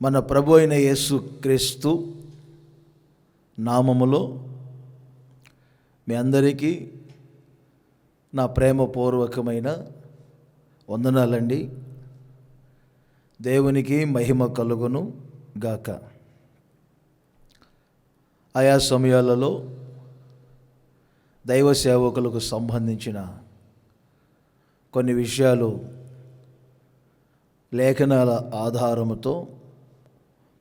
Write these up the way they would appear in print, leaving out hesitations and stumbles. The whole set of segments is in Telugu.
మన ప్రభు అయిన యేసు క్రీస్తు నామములో మీ అందరికీ నా ప్రేమపూర్వకమైన వందనాలండి. దేవునికి మహిమ కలుగును గాక. ఆయా సమయాలలో దైవ సేవకులకు సంబంధించిన కొన్ని విషయాలు లేఖనాల ఆధారముతో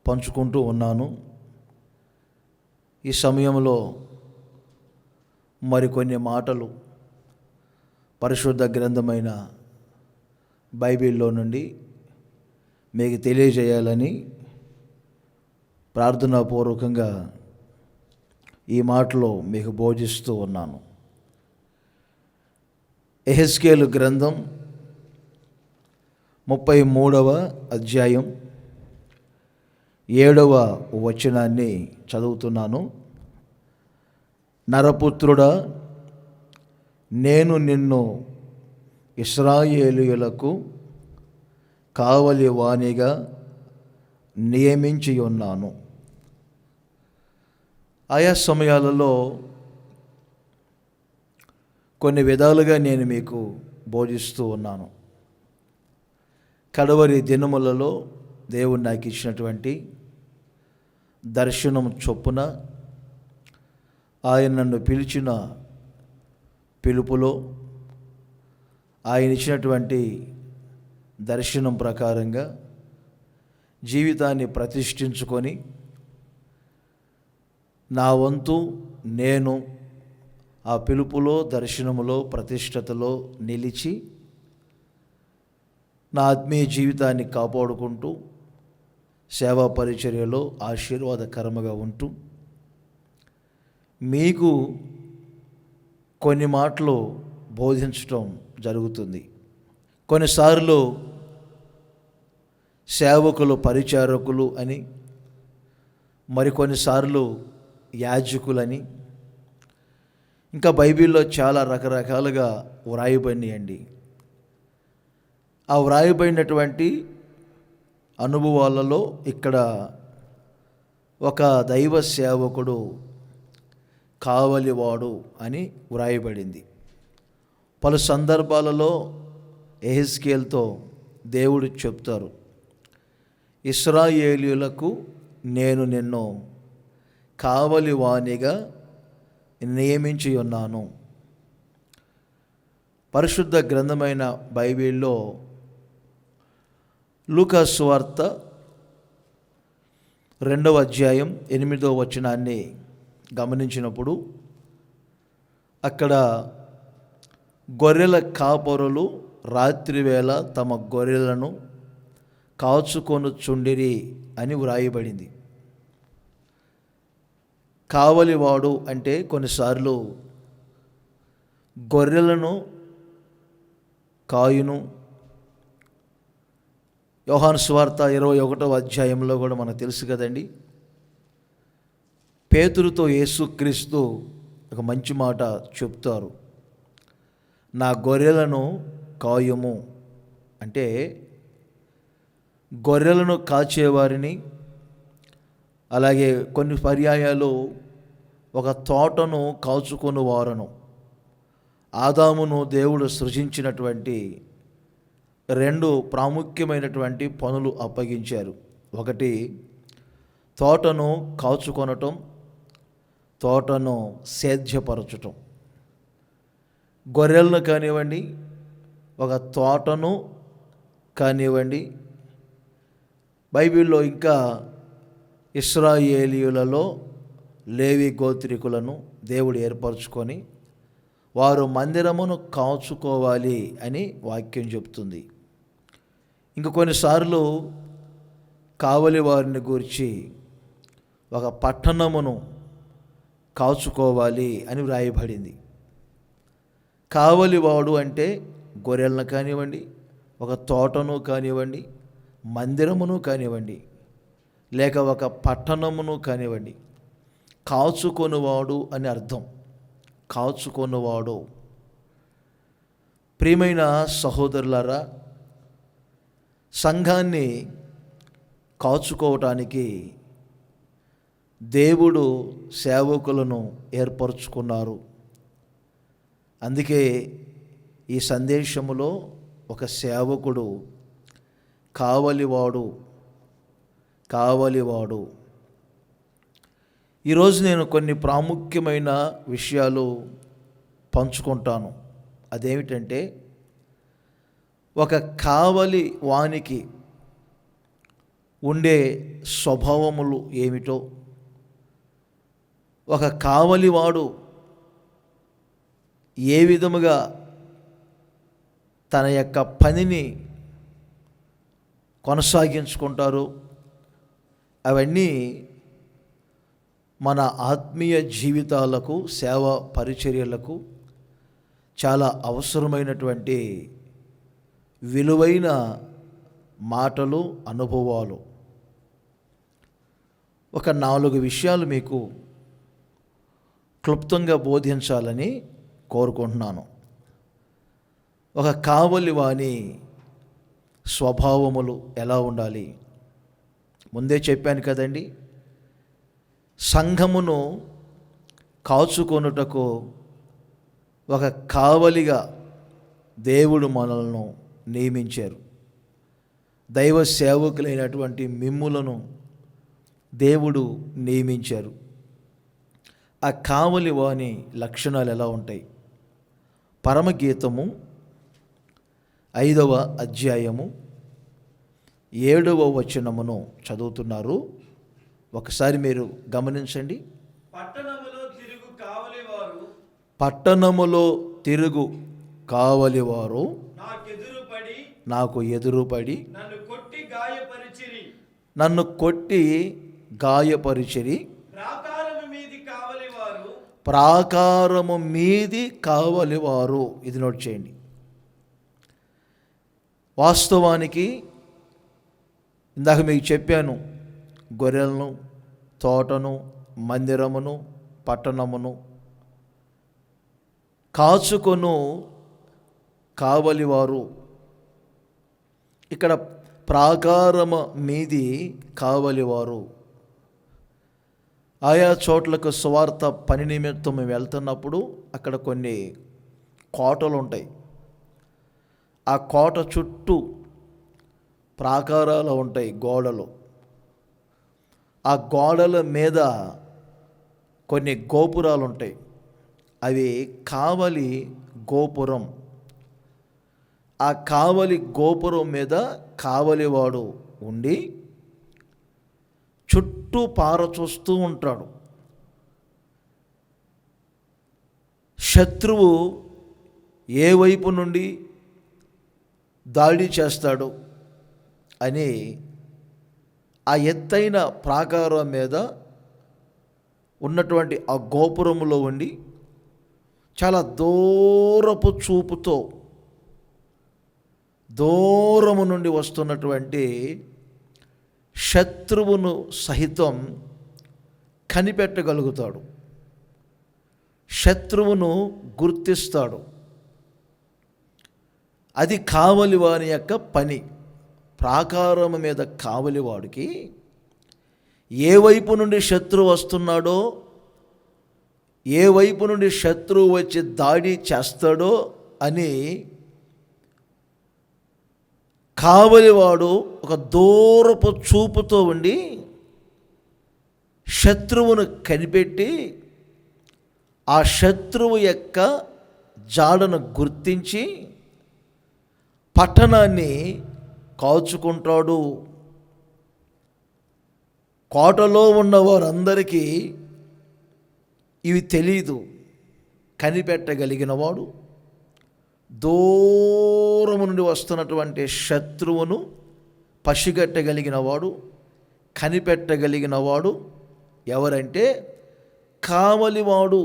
పంచుకుంటూ ఉన్నాను. ఈ సమయంలో మరికొన్ని మాటలు పరిశుద్ధ గ్రంథమైన బైబిల్లో నుండి మీకు తెలియజేయాలని ప్రార్థనాపూర్వకంగా ఈ మాటలో మీకు బోధిస్తూ ఉన్నాను. యెహెజ్కేలు గ్రంథం 33వ అధ్యాయం 7వ వచనాన్ని చదువుతున్నాను. నరపుత్రుడా, నేను నిన్ను ఇశ్రాయేలీయులకు కావలి వానిగా నియమించి ఉన్నాను. ఆయా సమయాలలో కొన్ని విధాలుగా నేను మీకు బోధిస్తూ ఉన్నాను. కడవరి దినములలో దేవుడు నాకు ఇచ్చినటువంటి దర్శనం చొప్పున ఆయన నన్ను పిలిచిన పిలుపులో ఆయన ఇచ్చినటువంటి దర్శనం ప్రకారంగా జీవితాన్ని ప్రతిష్ఠించుకొని నా వంతు నేను ఆ పిలుపులో, దర్శనములో, ప్రతిష్టతలో నిలిచి నా ఆత్మీయ జీవితాన్ని కాపాడుకుంటూ సేవా పరిచర్యలో ఆశీర్వాదకరముగా ఉంటూ మీకు కొన్ని మాటలు బోధించటం జరుగుతుంది. కొన్నిసార్లు సేవకులు పరిచారకులు అని, మరికొన్నిసార్లు యాజకులని, ఇంకా బైబిల్లో చాలా రకరకాలుగా వ్రాయబడినాయండి. ఆ వ్రాయబడినటువంటి అనుభవాలలో ఇక్కడ ఒక దైవ సేవకుడు కావలివాడు అని వ్రాయబడింది. పలు సందర్భాలలో యెహెజ్కేలుతో దేవుడు చెప్తారు, ఇశ్రాయేలీయులకు నేను నిన్ను కావలివానిగా నియమించి ఉన్నాను. పరిశుద్ధ గ్రంథమైన బైబిల్లో లూకా సువార్త 2వ అధ్యాయం 8వ వచనాన్ని గమనించినప్పుడు అక్కడ గొర్రెల కాపరులు రాత్రివేళ తమ గొర్రెలను కాచుకొనుచుండిరి అని వ్రాయబడింది. కావలివాడు అంటే కొన్నిసార్లు గొర్రెలను కాయును. యోహాను సువార్త 21వ అధ్యాయంలో కూడా మనకు తెలుసు కదండి, పేతురుతో యేసుక్రీస్తు ఒక మంచి మాట చెప్తారు, నా గొర్రెలను కాయుము అంటే గొర్రెలను కాచేవారిని, అలాగే కొన్ని పర్యాయాలు ఒక తోటను కాచుకొని వారును. ఆదామును దేవుడు సృజించినటువంటి 2 ప్రాముఖ్యమైనటువంటి పనులు అప్పగించారు. ఒకటి తోటను కాచుకొనటం, తోటను సేద్యపరచటం. గొర్రెలను కానివ్వండి, ఒక తోటను కానివ్వండి. బైబిల్లో ఇంకా ఇశ్రాయేలీయులలో లేవి గోత్రికులను దేవుడు ఏర్పరచుకొని వారు మందిరమును కాచుకోవాలి అని వాక్యం చెప్తుంది. ఇంక కొన్నిసార్లు కావలి వారిని గురించి ఒక పట్టణమును కాచుకోవాలి అని వ్రాయబడింది. కావలివాడు అంటే గొర్రెలను కానివ్వండి, ఒక తోటను కానివ్వండి, మందిరమును కానివ్వండి, లేక ఒక పట్టణమును కానివ్వండి, కాచుకొనువాడు అని అర్థం. కాచుకొనువాడు. ప్రియమైన సహోదరులారా, సంఘాన్ని కాచుకోవటానికి దేవుడు సేవకులను ఏర్పరచుకున్నారు. అందుకే ఈ సందేశములో ఒక సేవకుడు కావలివాడు. ఈరోజు నేను కొన్ని ప్రాముఖ్యమైన విషయాలు పంచుకుంటాను. అదేమిటంటే, ఒక కావలి వానికి ఉండే స్వభావములు ఏమిటో, ఒక కావలివాడు ఏ విధముగా తన యొక్క పనిని కొనసాగించుకుంటారు, అవన్నీ మన ఆత్మీయ జీవితాలకు, సేవా పరిచర్యలకు చాలా అవసరమైనటువంటి విలువైన మాటలు, అనుభవాలు. ఒక 4 విషయాలు మీకు క్లుప్తంగా బోధించాలని కోరుకుంటున్నాను. ఒక కావలి వాని స్వభావములు ఎలా ఉండాలి? ముందే చెప్పాను కదండి, సంఘమును కాచుకొనుటకు ఒక కావలిగా దేవుడు మనలను నియమించారు. దైవ సేవకులైనటువంటి మిమ్ములను దేవుడు నియమించారు. ఆ కావలి వాని లక్షణాలు ఎలా ఉంటాయి? పరమగీతము 5వ అధ్యాయము 7వ వచనమును చదువుతున్నారు. ఒకసారి మీరు గమనించండి. పట్టణములో తిరుగు కావలివారు నాకు ఎదురుపడి నన్ను కొట్టి గాయపరిచిరి. ప్రాకారము మీది కావలివారు. ఇది నోట్ చేయండి. వాస్తవానికి ఇందాక మీకు చెప్పాను, గొర్రెలను, తోటను, మందిరమును, పట్టణమును కాచుకొను కావలివారు. ఇక్కడ ప్రాకారము మీది కావలివారు. ఆయా చోట్లకు సువార్త పని నిమిత్తం వెళ్తున్నప్పుడు అక్కడ కొన్ని కోటలు ఉంటాయి. ఆ కోట చుట్టూ ప్రాకారాలు ఉంటాయి, గోడలు. ఆ గోడల మీద కొన్ని గోపురాలు ఉంటాయి. అవి కావలి గోపురం. ఆ కావలి గోపురం మీద కావలివాడు ఉండి చుట్టూ పారచూస్తూ ఉంటాడు. శత్రువు ఏ వైపు నుండి దాడి చేస్తాడు అని ఆ ఎత్తైన ప్రాకారం మీద ఉన్నటువంటి ఆ గోపురములో ఉండి చాలా దూరపు చూపుతో దూరము నుండి వస్తున్నటువంటి శత్రువును సహితం కనిపెట్టగలుగుతాడు. శత్రువును గుర్తిస్తాడు. అది కావలివాని యొక్క పని. ప్రాకారము మీద కావలివాడికి ఏ వైపు నుండి శత్రువు వస్తున్నాడో, ఏ వైపు నుండి శత్రువు వచ్చి దాడి చేస్తాడో అని కావలివాడు ఒక దూరపు చూపుతో ఉండి శత్రువును కనిపెట్టి ఆ శత్రువు యొక్క జాడను గుర్తించి పట్టణాన్ని కాచుకుంటాడు. కోటలో ఉన్న వారందరికీ ఇవి తెలీదు. కనిపెట్టగలిగిన వాడు, దూరము నుండి వస్తున్నటువంటి శత్రువును పసిగట్టగలిగిన వాడు, కనిపెట్టగలిగిన వాడు ఎవరంటే కావలివాడు.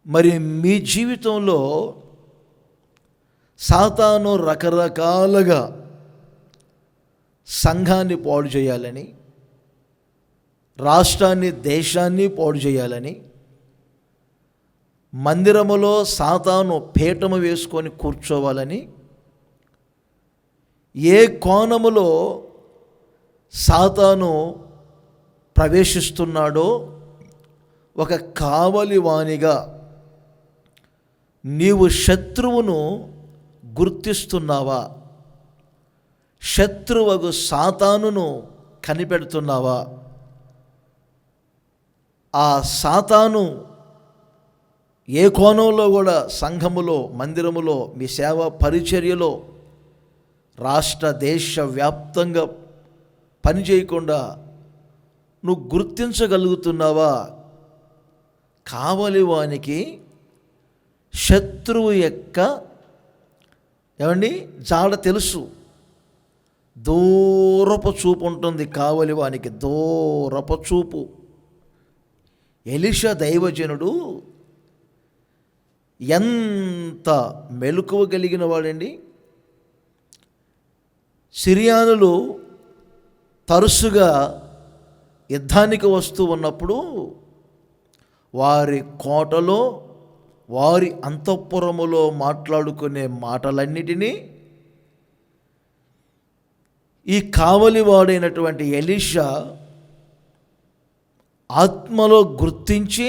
మరి మీ జీవితంలో సాతాను రకరకాలుగా సంఘాన్ని పాడు చేయాలని, రాష్ట్రాన్ని, దేశాన్ని పాడు చేయాలని, మందిరములో సాతాను పీఠము వేసుకొని కూర్చోవాలని ఏ కోణములో సాతాను ప్రవేశిస్తున్నాడో ఒక కావలివానిగా నీవు శత్రువును గుర్తిస్తున్నావా? శత్రువగు సాతానును కనిపెడుతున్నావా? ఆ సాతాను ఏ కోణంలో కూడా సంఘములో, మందిరములో, మీ సేవా పరిచర్యలో, రాష్ట్ర దేశ వ్యాప్తంగా పనిచేయకుండా నువ్వు గుర్తించగలుగుతున్నావా? కావలివానికి శత్రువు యొక్క జాడ తెలుసు. దూరపు చూపు ఉంటుంది కావలివానికి, దూరపు చూపు. ఎలీషా దైవజనుడు ఎంత మెలకువ కలిగిన వాడండి. సిరియానులు తరచుగా యుద్ధానికి వస్తూ ఉన్నప్పుడు వారి కోటలో, వారి అంతఃపురములో మాట్లాడుకునే మాటలన్నిటినీ ఈ కావలివాడైనటువంటి ఎలీషా ఆత్మలో గుర్తించి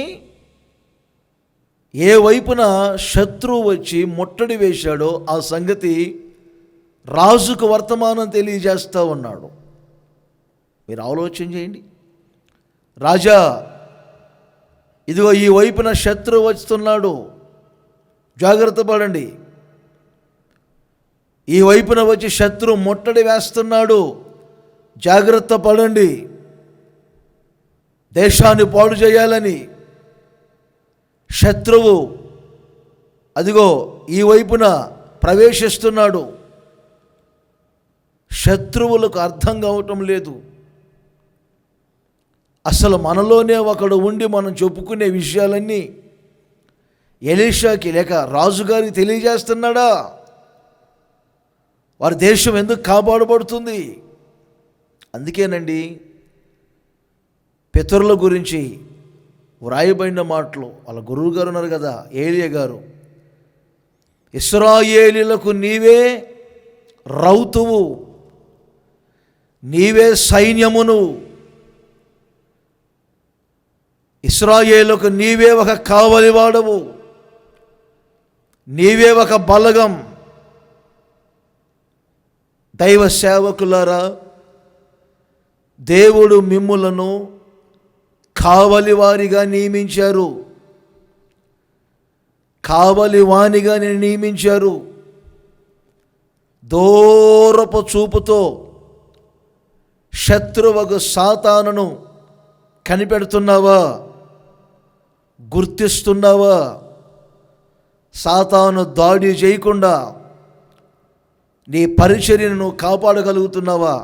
ఏ వైపున శత్రువు వచ్చి ముట్టడి వేశాడో ఆ సంగతి రాజుకు వర్తమానం తెలియజేస్తూ ఉన్నాడు. మీరు ఆలోచన చేయండి. రాజా, ఇదిగో ఈ వైపున శత్రువు వస్తున్నాడు, జాగ్రత్త పడండి. ఈ వైపున వచ్చి శత్రువు ముట్టడి వేస్తున్నాడు, జాగ్రత్త పడండి. దేశాన్ని పాడు చేయాలని శత్రువు అదిగో ఈ వైపున ప్రవేశిస్తున్నాడు. శత్రువులకు అర్థం కావటం లేదు. అసలు మనలోనే ఒకడు ఉండి మనం చెప్పుకునే విషయాలన్నీ ఎలీషాకి లేక రాజుగారికి తెలియజేస్తున్నాడా? వారి దేశం ఎందుకు కాపాడబడుతుంది? అందుకేనండి పితరుల గురించి వ్రాయబడిన మాటలు, వాళ్ళ గురువు గారు ఉన్నారు కదా, ఏలియా గారు, ఇశ్రాయేలీయులకు నీవే రౌతువు, నీవే సైన్యమును, ఇశ్రాయేలుకు నీవే ఒక కావలివాడవు, నీవే ఒక బలగం. దైవ సేవకులారా, దేవుడు మిమ్ములను కావలివారిగా నియమించారు, కావలివానిగా నియమించారు. దూరపు చూపుతో శత్రువగు సాతానును కనిపెడుతున్నావా? గుర్తిస్తున్నావా? సాతాను దాడి చేయకుండా నీ పరిచర్యను కాపాడగలుగుతున్నావా?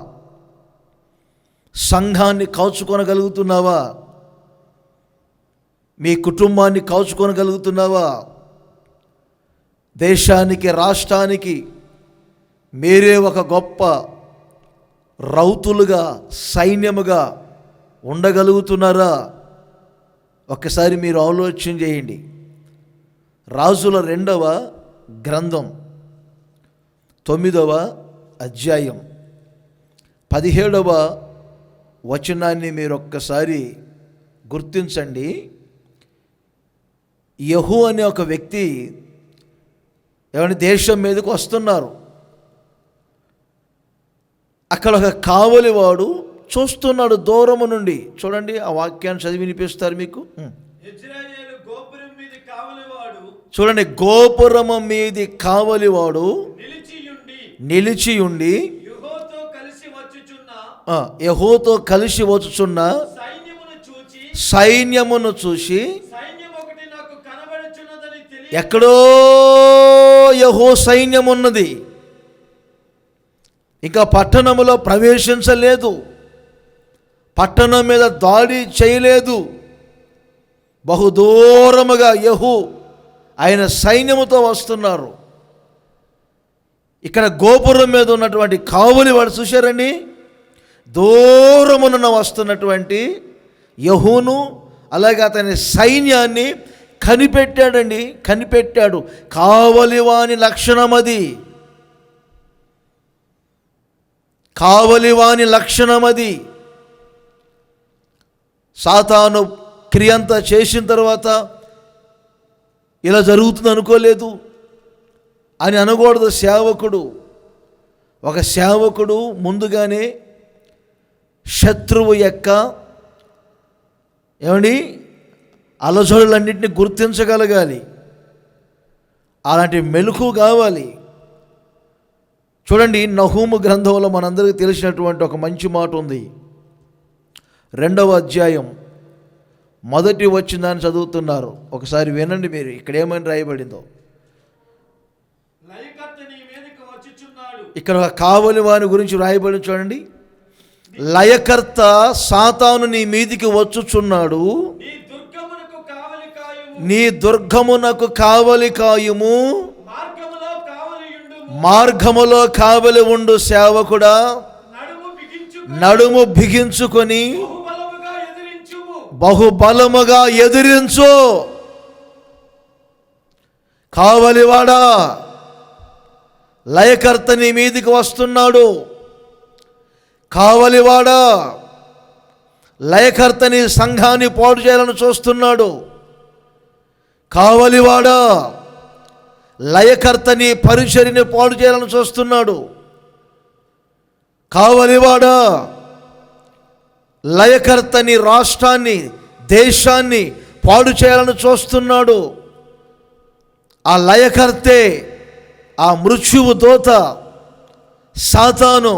సంఘాన్ని కాచుకొనగలుగుతున్నావా? మీ కుటుంబాన్ని కాచుకొనగలుగుతున్నావా? దేశానికి, రాష్ట్రానికి మీరే ఒక గొప్ప రౌతులుగా, సైన్యముగా ఉండగలుగుతున్నారా? ఒక్కసారి మీరు ఆలోచన చేయండి. రాజుల 2వ గ్రంథం 9వ అధ్యాయం 17వ వచనాన్ని మీరు ఒక్కసారి గుర్తించండి. యెహూ అనే ఒక వ్యక్తి దేశం మీదకు వస్తున్నారు. అక్కడ ఒక కావలివాడు చూస్తున్నాడు దూరము నుండి. చూడండి, ఆ వాక్యాన్ని చదివి వినిపిస్తారు మీకు. చూడండి, గోపురము మీది కావలివాడు నిలిచియుండి యెహోతో కలిసి వచ్చుచున్న సైన్యమును చూసి, ఎక్కడో యెహో సైన్యం ఉన్నది, ఇంకా పట్టణములో ప్రవేశించలేదు, పట్టణం మీద దాడి చేయలేదు, బహుదూరముగా యెహూ ఆయన సైన్యముతో వస్తున్నారు. ఇక్కడ గోపురం మీద ఉన్నటువంటి కావలివాడు చూశారండి, దూరమున వస్తున్నటువంటి యెహూను అలాగే అతని సైన్యాన్ని కనిపెట్టాడండి. కనిపెట్టాడు. కావలివాని లక్షణం అది. కావలివాని లక్షణం అది. సాతాను క్రియంతా చేసిన తర్వాత ఇలా జరుగుతుంది అనుకోలేదు అని అనకూడదు. ఒక సేవకుడు ముందుగానే శత్రువు యొక్క అలజడులన్నింటినీ గుర్తించగలగాలి. అలాంటి మెలకువ కావాలి. చూడండి, నహూము గ్రంథంలో మనందరికీ తెలిసినటువంటి ఒక మంచి మాట ఉంది. 2వ అధ్యాయం 1వ వచనాన్ని చదువుతున్నారు. ఒకసారి వినండి మీరు, ఇక్కడ ఏమని రాయబడిందో. ఇక్కడ కావలి వాని గురించి రాయబడి చూడండి. లయకర్త సాతాను నీ మీదికి వచ్చుచున్నాడు, నీ దుర్గమునకు కావలి కాయుము, మార్గములో కావలి ఉండు సేవకుడా, నడుము బిగించుకొని బహుబలముగా ఎదిరించు. కావలివాడా, లయకర్త నీ మీదికి వస్తున్నాడు. కావలివాడా, లయకర్త నీ సంఘాన్ని పాడు చేయాలని చూస్తున్నాడు. కావలివాడా, లయకర్త నీ పరిచర్యని పాడు చేయాలని చూస్తున్నాడు. కావలివాడా, లయకర్త నీ రాష్ట్రాన్ని, దేశాన్ని పాడు చేయాలని చూస్తున్నాడు. ఆ లయకర్తే ఆ మృత్యువు దూత సాతాను.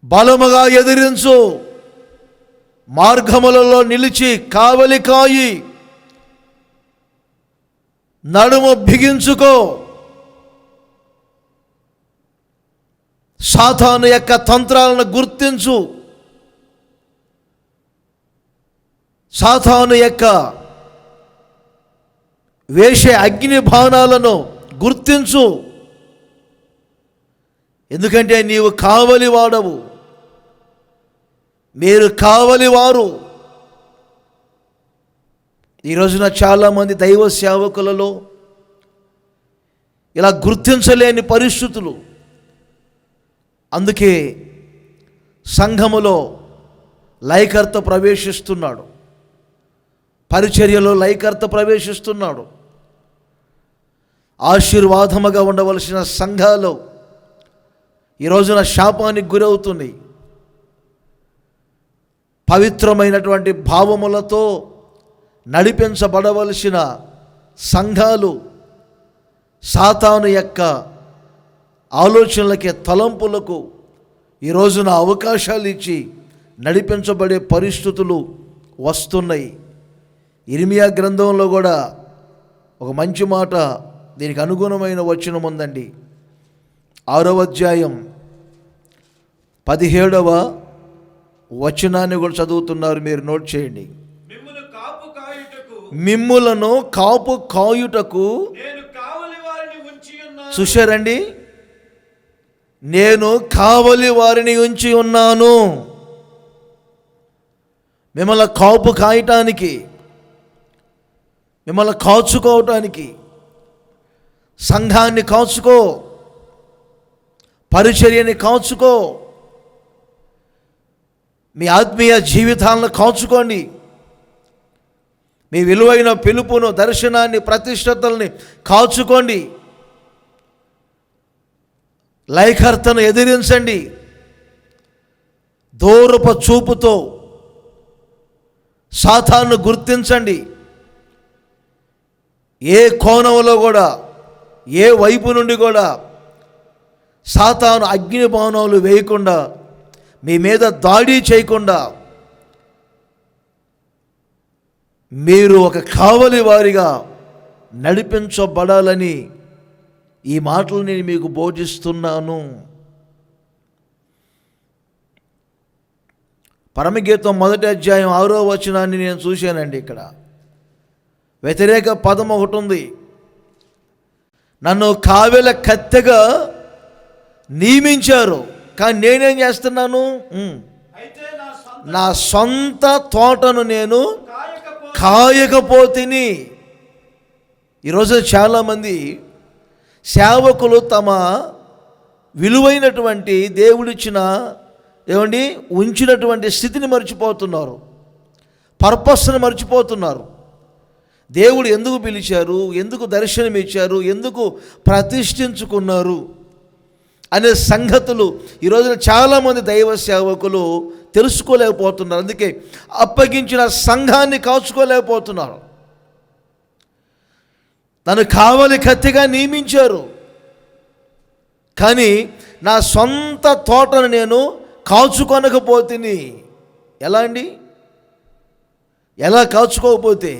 బలముగా ఎదిరించు, మార్గములలో నిలిచి కావలి కాయి, నడుము బిగించుకో. సాతాను యొక్క తంత్రాలను గుర్తించు, సాతాను యొక్క వేషే అగ్ని బాణాలను గుర్తించు. ఎందుకంటే నీవు కావలి వాడవు, మీరు కావలివారు. ఈ రోజున చాలామంది దైవ సేవకులలో ఇలా గుర్తించలేని పరిస్థితులు. అందుకే సంఘములో లయకర్త ప్రవేశిస్తున్నాడు, పరిచర్యలో లయకర్త ప్రవేశిస్తున్నాడు. ఆశీర్వాదముగా ఉండవలసిన సంఘాలు ఈ రోజున శాపానికి గురవుతున్నాయి. పవిత్రమైనటువంటి భావములతో నడిపించబడవలసిన సంఘాలు సాతాను యొక్క ఆలోచనలకి, తలంపులకు ఈ రోజున అవకాశాలు ఇచ్చి నడిపించబడే పరిస్థితులు వస్తున్నాయి. ఇర్మియా గ్రంథంలో కూడా ఒక మంచి మాట దీనికి అనుగుణమైన వచనం ఉందండి. 6వ అధ్యాయం 17వ వచనాన్ని కూడా చదువుతున్నారు, మీరు నోట్ చేయండి. మిమ్ములను కాపు కాయుటకు చూశారండి, నేను కావలి వారిని ఉంచి ఉన్నాను. మిమ్మల్ని కాపు కాయటానికి, మిమ్మల్ని కాచుకోవటానికి. సంఘాన్ని కాచుకో, పరిచర్యని కాచుకో, మీ ఆత్మీయ జీవితాలను కాచుకోండి. మీ విలువైన పిలుపును, దర్శనాన్ని, ప్రతిష్టతల్ని కాచుకోండి. లయకర్తను ఎదిరించండి. దూరపు చూపుతో సాతాను గుర్తించండి. ఏ కోణంలో కూడా, ఏ వైపు నుండి కూడా సాతాను అగ్ని బాణాలు వేయకుండా, మీ మీద దాడి చేయకుండా మీరు ఒక కావలి వారిగా నడిపించబడాలని ఈ మాటలు నేను మీకు బోధిస్తున్నాను. పరమగీతం 1వ అధ్యాయం 6వ వచనాన్ని నేను చూశానండి. ఇక్కడ వ్యతిరేక పదం ఒకటి ఉంది. నన్ను కావెల కత్తెగా నియమించారు, కానీ నేనేం చేస్తున్నాను? నా సొంత తోటను నేను కాయకపోతిని. ఈరోజు చాలామంది సేవకులు తమ విలువైనటువంటి దేవుడిచ్చిన ఏమండి ఉంచినటువంటి స్థితిని మర్చిపోతున్నారు, పర్పస్ని మర్చిపోతున్నారు. దేవుడు ఎందుకు పిలిచారు, ఎందుకు దర్శనం ఇచ్చారు, ఎందుకు ప్రతిష్ఠించుకున్నారు అనే సంగతులు ఈరోజున చాలామంది దైవ సేవకులు తెలుసుకోలేకపోతున్నారు. అందుకే అప్పగించిన సంఘాన్ని కాచుకోలేకపోతున్నారు. తను కావలి కత్తిగా నియమించారు, కానీ నా సొంత తోటను నేను కాచుకొనకపోతిని. ఎలా అండి? ఎలా కాచుకోకపోతే?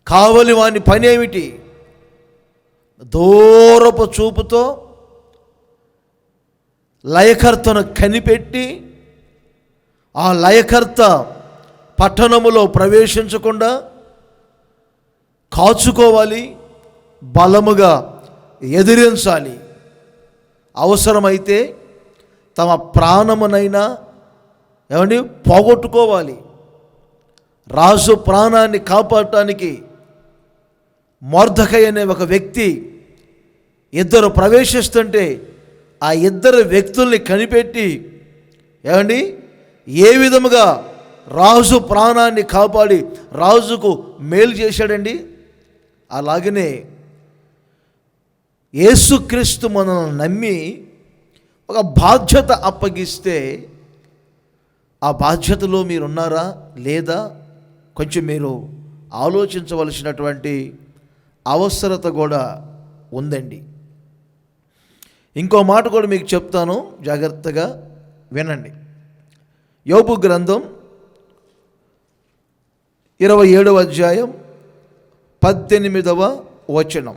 కావలి వాని పని ఏమిటి? దూరపు చూపుతో లయకర్తను కనిపెట్టి ఆ లయకర్త పట్టణములో ప్రవేశించకుండా కాచుకోవాలి, బలముగా ఎదిరించాలి. అవసరమైతే తమ ప్రాణమునైనా ఏమండి పోగొట్టుకోవాలి. రాజు ప్రాణాన్ని కాపాడటానికి మొర్దెకై అనే ఒక వ్యక్తి ఇద్దరు ప్రవేశిస్తుంటే ఆ ఇద్దరు వ్యక్తుల్ని కనిపెట్టి ఏమండి ఏ విధముగా రాజు ప్రాణాన్ని కాపాడి రాజుకు మేలు చేశాడండి. అలాగనే యేసుక్రీస్తు మనల్ని నమ్మి ఒక బాధ్యత అప్పగిస్తే ఆ బాధ్యతలో మీరున్నారా లేదా కొంచెం మీరు ఆలోచించవలసినటువంటి అవసరత కూడా ఉందండి. ఇంకో మాట కూడా మీకు చెప్తాను, జాగ్రత్తగా వినండి. యోబు గ్రంథం 27వ అధ్యాయం 18వ వచనం.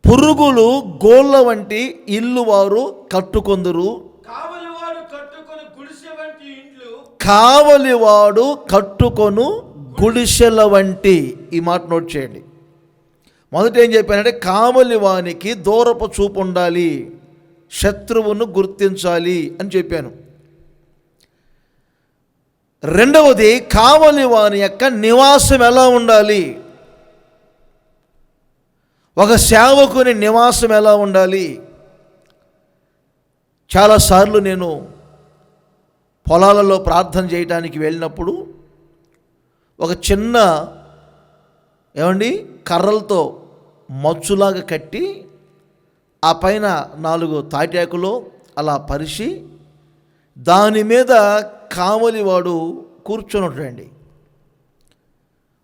పురుగులు గోళ్ళ వంటి ఇల్లు వారు కట్టుకొందురు, కావలివాడు కట్టుకొను గుడిసెల వంటి. ఈ మాట నోట్ చేయండి. మొదట ఏం చెప్పానంటే కావలి వానికి దూరపు చూపు ఉండాలి, శత్రువును గుర్తించాలి అని చెప్పాను. రెండవది కావలి వాని యొక్క నివాసం ఎలా ఉండాలి, ఒక సేవకుని నివాసం ఎలా ఉండాలి. చాలాసార్లు నేను పొలాలలో ప్రార్థన చేయడానికి వెళ్ళినప్పుడు ఒక చిన్న ఏమండి కర్రలతో మచ్చులాగా కట్టి ఆ పైన 4 తాటాకులు అలా పరిచి దాని మీద కావలివాడు కూర్చొని ఉంటాడండి.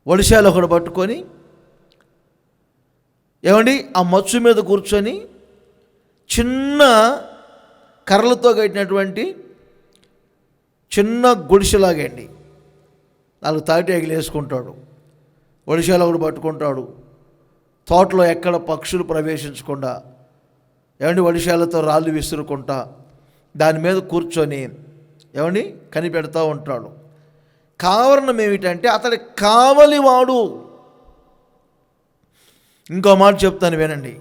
ఒడిశాలో ఒకడు పట్టుకొని ఏమండి ఆ మచ్చు మీద కూర్చొని చిన్న కర్రలతో కట్టినటువంటి చిన్న గుడిసెలాగండి 4 తాటాకులు వేసుకుంటాడు. ఒడిశాలో ఒకడు పట్టుకుంటాడు. తోటలో ఎక్కడ పక్షులు ప్రవేశించకుండా ఏమండి ఒడిశాలతో రాళ్ళు విసురుకుంటా దాని మీద కూర్చొని ఏమండి కనిపెడతా ఉంటాడు. కారణం ఏమిటంటే అతడి కావలివాడు. ఇంకో మాట చెప్తాను వినండి.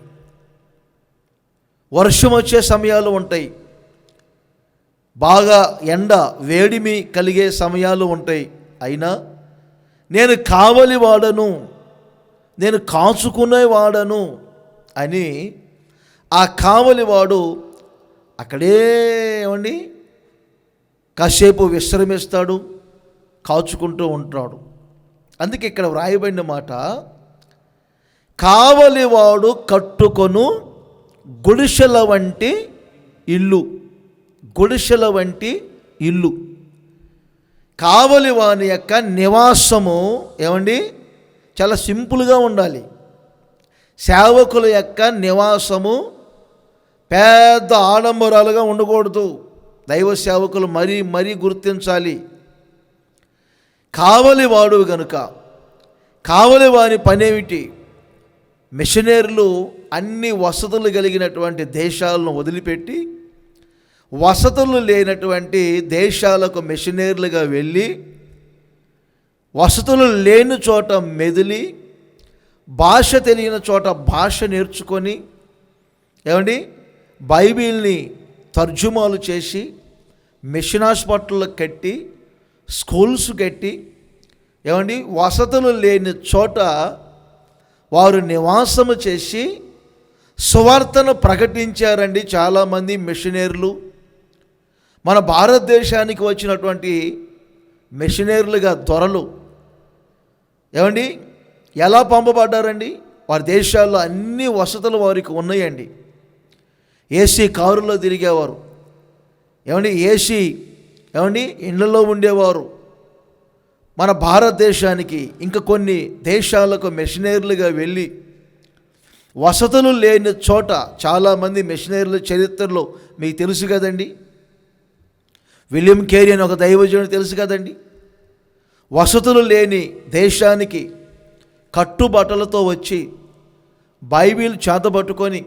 వర్షం వచ్చే సమయాలు ఉంటాయి, బాగా ఎండ వేడిమి కలిగే సమయాలు ఉంటాయి. అయినా నేను కావలివాడను, నేను కాచుకునేవాడను అని ఆ కావలివాడు అక్కడే ఏమండి కాసేపు విశ్రమిస్తాడు, కాచుకుంటూ ఉంటాడు. అందుకే ఇక్కడ వ్రాయబడిన మాట కావలివాడు కట్టుకొను గుడిసెల వంటి ఇల్లు. గుడిసెల వంటి ఇల్లు. కావలివాని యొక్క నివాసము ఏమండి చాలా సింపుల్గా ఉండాలి. సేవకుల యొక్క నివాసము పెద్ద ఆడంబరాలుగా ఉండకూడదు. దైవ సేవకులు మరీ గుర్తించాలి. కావలివాడు గనుక కావలివాని పనేమిటి? మిషనరీలు అన్ని వసతులు కలిగినటువంటి దేశాలను వదిలిపెట్టి వసతులు లేనటువంటి దేశాలకు మిషనరీలుగా వెళ్ళి వసతులు లేని చోట మెదిలి భాష తెలియని చోట భాష నేర్చుకొని ఏమండి బైబిల్ని తర్జుమాలు చేసి మిషన్ హాస్పిటల్లో కట్టి స్కూల్స్ కట్టి ఏమండి వసతులు లేని చోట వారు నివాసము చేసి సువార్తను ప్రకటించారండి. చాలామంది మిషనరీలు మన భారతదేశానికి వచ్చినటువంటి మిషనరీలుగా దొరలు ఏమండి ఎలా పంపబడ్డారండి? వారి దేశాల్లో అన్ని వసతులు వారికి ఉన్నాయండి. ఏసీ కారులో తిరిగేవారు ఏమండి, ఏసీ ఏమండి ఇళ్ళలో ఉండేవారు. మన భారతదేశానికి ఇంకా కొన్ని దేశాలకు మిషనరీలుగా వెళ్ళి వసతులు లేని చోట చాలామంది మిషనరీల చరిత్రలో మీకు తెలుసు కదండి. విలియం కేరీ అని ఒక దైవజనుడు తెలుసు కదండి. వసతులు లేని దేశానికి కట్టుబట్టలతో వచ్చి బైబిల్ చేతబట్టుకొని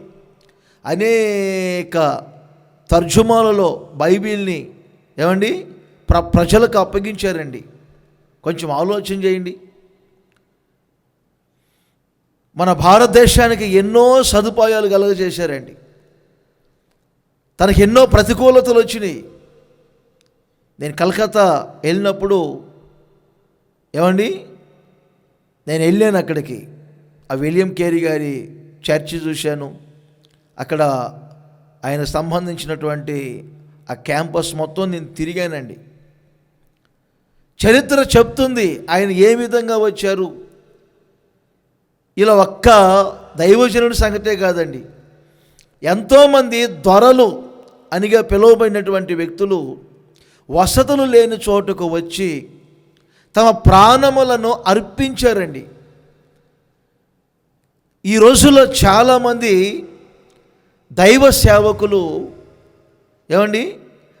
అనేక తర్జుమాలలో బైబిల్ని ఏమండి ప్రజలకు అప్పగించారండి. కొంచెం ఆలోచన చేయండి. మన భారతదేశానికి ఎన్నో సదుపాయాలు కలుగజేశారండి. తనకి ఎన్నో ప్రతికూలతలు వచ్చినాయి. నేను కలకత్తా వెళ్ళినప్పుడు ఏమండి నేను వెళ్ళాను అక్కడికి. ఆ విలియం కేరీ గారి చర్చి చూశాను. అక్కడ ఆయన సంబంధించినటువంటి ఆ క్యాంపస్ మొత్తం నేను తిరిగానండి. చరిత్ర చెప్తుంది ఆయన ఏ విధంగా వచ్చారు. ఇలా ఒక్క దైవజనుడి సంగతే కాదండి, ఎంతోమంది దొరలు అనిగా పిలువబడినటువంటి వ్యక్తులు వసతులు లేని చోటుకు వచ్చి తమ ప్రాణములను అర్పించారండి. ఈ రోజుల్లో చాలామంది దైవ సేవకులు ఏమండి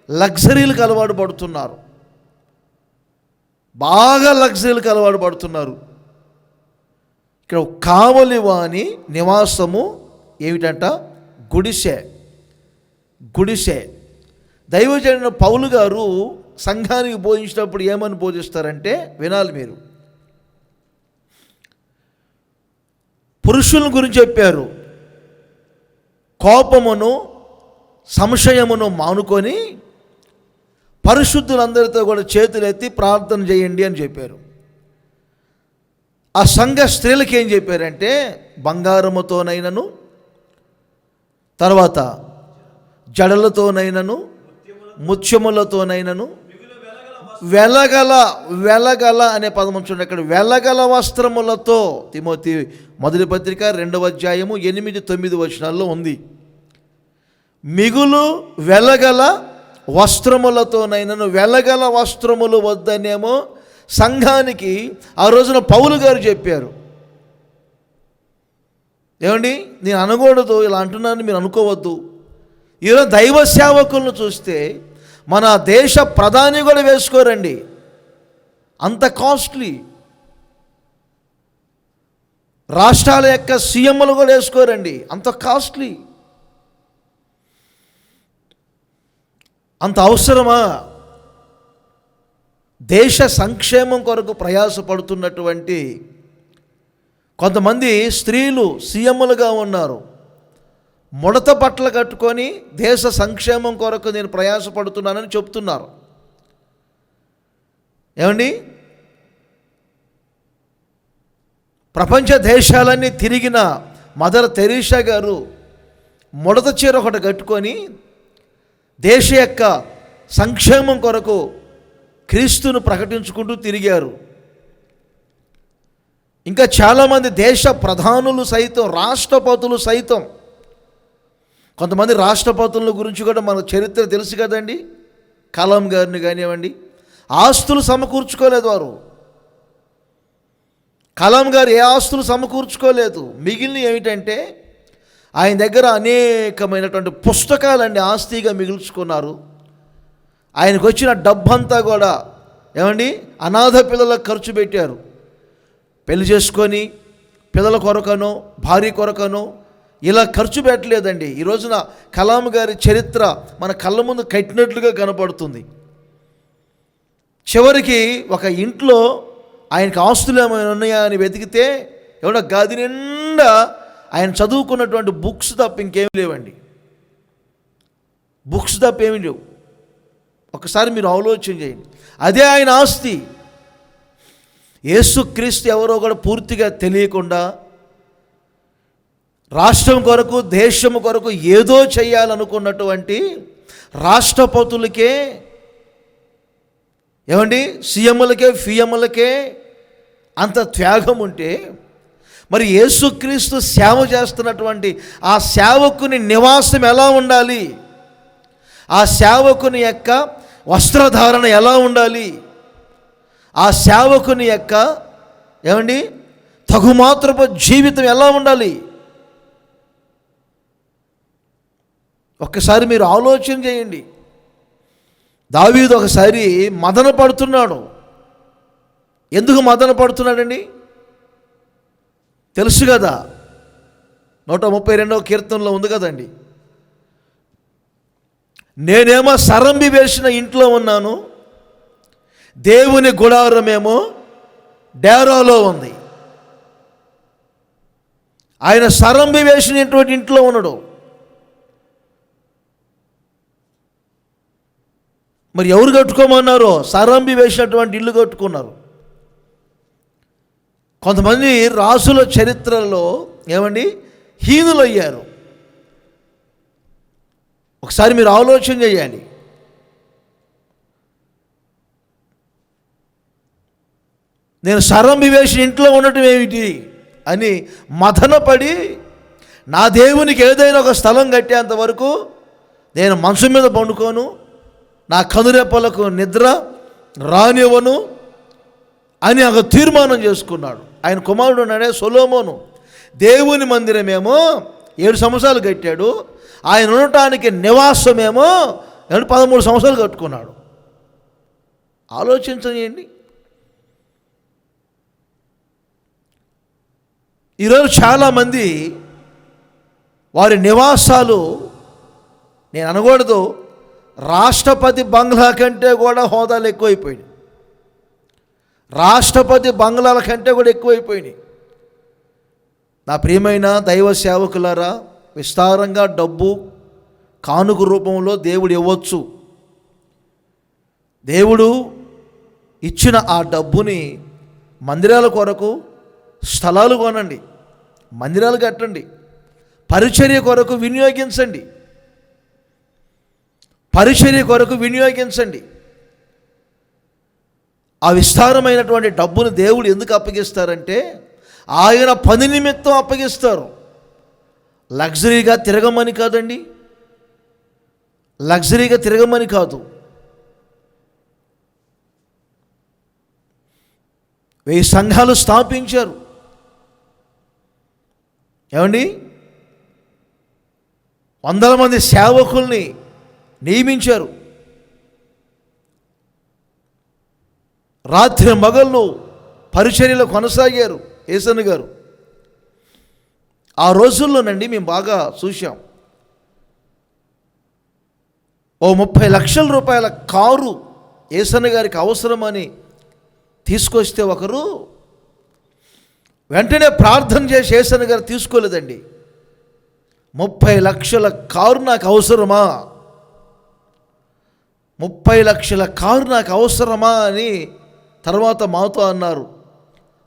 లగ్జరీలకు అలవాటు పడుతున్నారు, బాగా లగ్జరీలకు అలవాటు పడుతున్నారు. ఇక్కడ కావలి వాని నివాసము ఏమిటంట? గుడిసె. దైవజనుడు పౌలు గారు సంఘానికి బోధించినప్పుడు ఏమని బోధిస్తారంటే వినాలి మీరు. పురుషుల గురించి చెప్పారు. కోపమును సంశయమును మానుకొని పరిశుద్ధులందరితో కూడా చేతులెత్తి ప్రార్థన చేయండి అని చెప్పారు. ఆ సంఘ స్త్రీలకి ఏం చెప్పారంటే బంగారముతోనైనను, తర్వాత జడలతోనైనను, ముత్యములతోనైనను, వెలగల అనే పదం చూడండి. అక్కడ వెలగల వస్త్రములతో, తిమోతి మొదటి పత్రిక 2వ అధ్యాయము 8-9 వచనాల్లో ఉంది. మిగులు వెలగల వస్త్రములతోనైనను. వెలగల వస్త్రములు వద్దనేమో సంఘానికి ఆ రోజున పౌలు గారు చెప్పారు. ఏమండి నేను అనకూడదు, ఇలా అంటున్నాను మీరు అనుకోవద్దు. ఈరోజు దైవ సేవకులను చూస్తే మన దేశ ప్రధాని కూడా వేసుకోరండి, అంత కాస్ట్లీ. రాష్ట్రాల యొక్క సీఎంలు కూడా వేసుకోరండి, అంత కాస్ట్లీ. అంత అవసరమా? దేశ సంక్షేమం కొరకు ప్రయాసపడుతున్నటువంటి కొంతమంది స్త్రీలు సీఎంలుగా ఉన్నారు. ముడత బట్టలు కట్టుకొని దేశ సంక్షేమం కొరకు నేను ప్రయాసపడుతున్నానని చెప్తున్నారు. ఏమండి ప్రపంచ దేశాలన్నీ తిరిగిన మదర్ తెరీసా గారు ముడత చీర ఒకటి కట్టుకొని దేశ యొక్క సంక్షేమం కొరకు క్రీస్తును ప్రకటించుకుంటూ తిరిగారు. ఇంకా చాలామంది దేశ ప్రధానులు సైతం, రాష్ట్రపతులు సైతం, కొంతమంది రాష్ట్రపతుల గురించి కూడా మన చరిత్ర తెలుసు కదండి. కలాం గారిని కానివ్వండి, ఆస్తులు సమకూర్చుకోలేదు వారు. కలాం గారు ఏ ఆస్తులు సమకూర్చుకోలేదు. మిగిలిన ఏమిటంటే ఆయన దగ్గర అనేకమైనటువంటి పుస్తకాలన్నీ ఆస్తిగా మిగుల్చుకున్నారు. ఆయనకు వచ్చిన డబ్బంతా కూడా ఏమండి అనాథ పిల్లలకు ఖర్చు పెట్టారు. పెళ్లి చేసుకొని పిల్లల కొరకనో భార్య కొరకనో ఇలా ఖర్చు పెట్టలేదండి. ఈ రోజున కలాం గారి చరిత్ర మన కళ్ళ ముందు కట్టినట్లుగా కనపడుతుంది. చివరికి ఒక ఇంట్లో ఆయనకు ఆస్తులు ఏమైనా ఉన్నాయా అని వెతికితే ఎవడో గది నిండా ఆయన చదువుకున్నటువంటి బుక్స్ తప్ప ఇంకేమీ లేవండి. బుక్స్ తప్ప ఏమీ లేవు. ఒకసారి మీరు ఆలోచన చేయండి, అదే ఆయన ఆస్తి. యేసుక్రీస్తు ఎవరో కూడా పూర్తిగా తెలియకుండా రాష్ట్రం కొరకు, దేశం కొరకు ఏదో చేయాలనుకున్నటువంటి రాష్ట్రపతులకే, ఏమండి, సీఎంలకే, ఫిఎంలకే అంత త్యాగం ఉంటే, మరి యేసుక్రీస్తు సేవ చేస్తున్నటువంటి ఆ సేవకుని నివాసం ఎలా ఉండాలి, ఆ సేవకుని యొక్క వస్త్రధారణ ఎలా ఉండాలి, ఆ సేవకుని యొక్క, ఏమండి, తగుమాత్రపు జీవితం ఎలా ఉండాలి? ఒక్కసారి మీరు ఆలోచన చేయండి. దావీదు ఒకసారి మదన పడుతున్నాడు. ఎందుకు మదన పడుతున్నాడండి? తెలుసు కదా, 132వ కీర్తనలో ఉంది కదండి, నేనేమో సరంబి వేసిన ఇంట్లో ఉన్నాను, దేవుని గుడారమేమో డేరాలో ఉంది. ఆయన సరంబి వేసినటువంటి ఇంట్లో ఉన్నాడు. మరి ఎవరు కట్టుకోమన్నారో? సరంబి వేసినటువంటి ఇల్లు కట్టుకున్నారు. కొంతమంది రాసుల చరిత్రలో, ఏమండి, హీనులయ్యారు. ఒకసారి మీరు ఆలోచన చేయండి. నేను సరంబి వేసిన ఇంట్లో ఉండటం ఏమిటి అని మదనపడి, నా దేవునికి ఏదైనా ఒక స్థలం కట్టేంత వరకు నేను మంచం మీద పండుకోను, నా కనురెప్పలకు నిద్ర రానివ్వను అని ఒక తీర్మానం చేసుకున్నాడు. ఆయన కుమారుడు ఉన్నాడే సొలొమోను, దేవుని మందిరమేమో 7 సంవత్సరాలు కట్టాడు, ఆయన ఉండటానికి నివాసమేమో 13 సంవత్సరాలు కట్టుకున్నాడు. ఆలోచించండి. ఈరోజు చాలామంది వారి నివాసాలు, నేను అనకూడదు, రాష్ట్రపతి బంగ్లా కంటే కూడా హోదాలు ఎక్కువైపోయినాయి. రాష్ట్రపతి బంగ్లాల కంటే కూడా ఎక్కువైపోయినాయి. నా ప్రియమైన దైవ సేవకులారా, విస్తారంగా డబ్బు కానుక రూపంలో దేవుడు ఇవ్వచ్చు. దేవుడు ఇచ్చిన ఆ డబ్బుని మందిరాల కొరకు స్థలాలు కొనండి, మందిరాలు కట్టండి, పరిచర్య కొరకు వినియోగించండి, పరిచర్య కొరకు వినియోగించండి. ఆ విస్తారమైనటువంటి డబ్బును దేవుడు ఎందుకు అప్పగిస్తారంటే, ఆయన పని నిమిత్తం అప్పగిస్తారు. లగ్జరీగా తిరగమని కాదండి, లగ్జరీగా తిరగమని కాదు. 1000 సంఘాలు స్థాపించారు. ఏమండి, 100 మంది సేవకుల్ని నియమించారు. రాత్రి మగళ్ళు పరిచర్యలో కొనసాగారు యేసన్న గారు. ఆ రోజుల్లోనండి మేము బాగా చూసాం. ఓ 30 లక్షల రూపాయల కారు యేసన్న గారికి అవసరమని తీసుకొస్తే ఒకరు వెంటనే ప్రార్థన చేసి యేసన్న గారు తీసుకోలేదండి. 30 లక్షల కారు నాకు అవసరమా, 30 లక్షల కారు నాకు అవసరమా అని తర్వాత మాతో అన్నారు.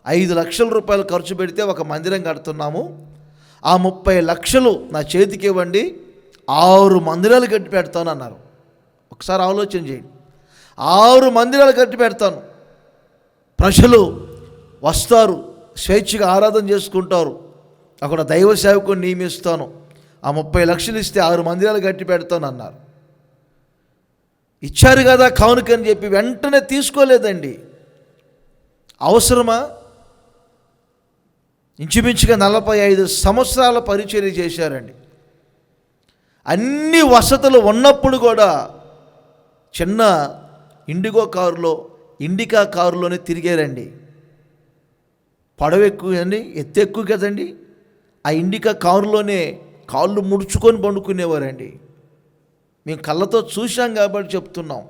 5 లక్షల రూపాయలు ఖర్చు పెడితే ఒక మందిరం కడుతున్నాము, ఆ 30 లక్షలు నా చేతికి ఇవ్వండి, 6 మందిరాలు కట్టి పెడతాను అన్నారు. ఒకసారి ఆలోచన చేయండి. 6 మందిరాలు కట్టి పెడతాను, ప్రజలు వస్తారు, స్వేచ్ఛగా ఆరాధన చేసుకుంటారు, అక్కడ దైవ సేవకుని నియమిస్తాను, ఆ 30 లక్షలు ఇస్తే 6 మందిరాలు కట్టి పెడతాను అన్నారు. ఇచ్చారు కదా కానుకని చెప్పి వెంటనే తీసుకోలేదండి. అవసరమా? ఇంచుమించుగా 45 సంవత్సరాల పరిచర్య చేశారండి. అన్ని వసతులు ఉన్నప్పుడు కూడా చిన్న ఇండికా కారులోనే తిరిగారండి. పొడవు ఎక్కువ అండి, ఎత్తు ఎక్కువ కదండి. ఆ ఇండికా కారులోనే కాళ్ళు ముడుచుకొని పండుకునేవారండి. మేము కళ్ళతో చూశాం కాబట్టి చెప్తున్నాం.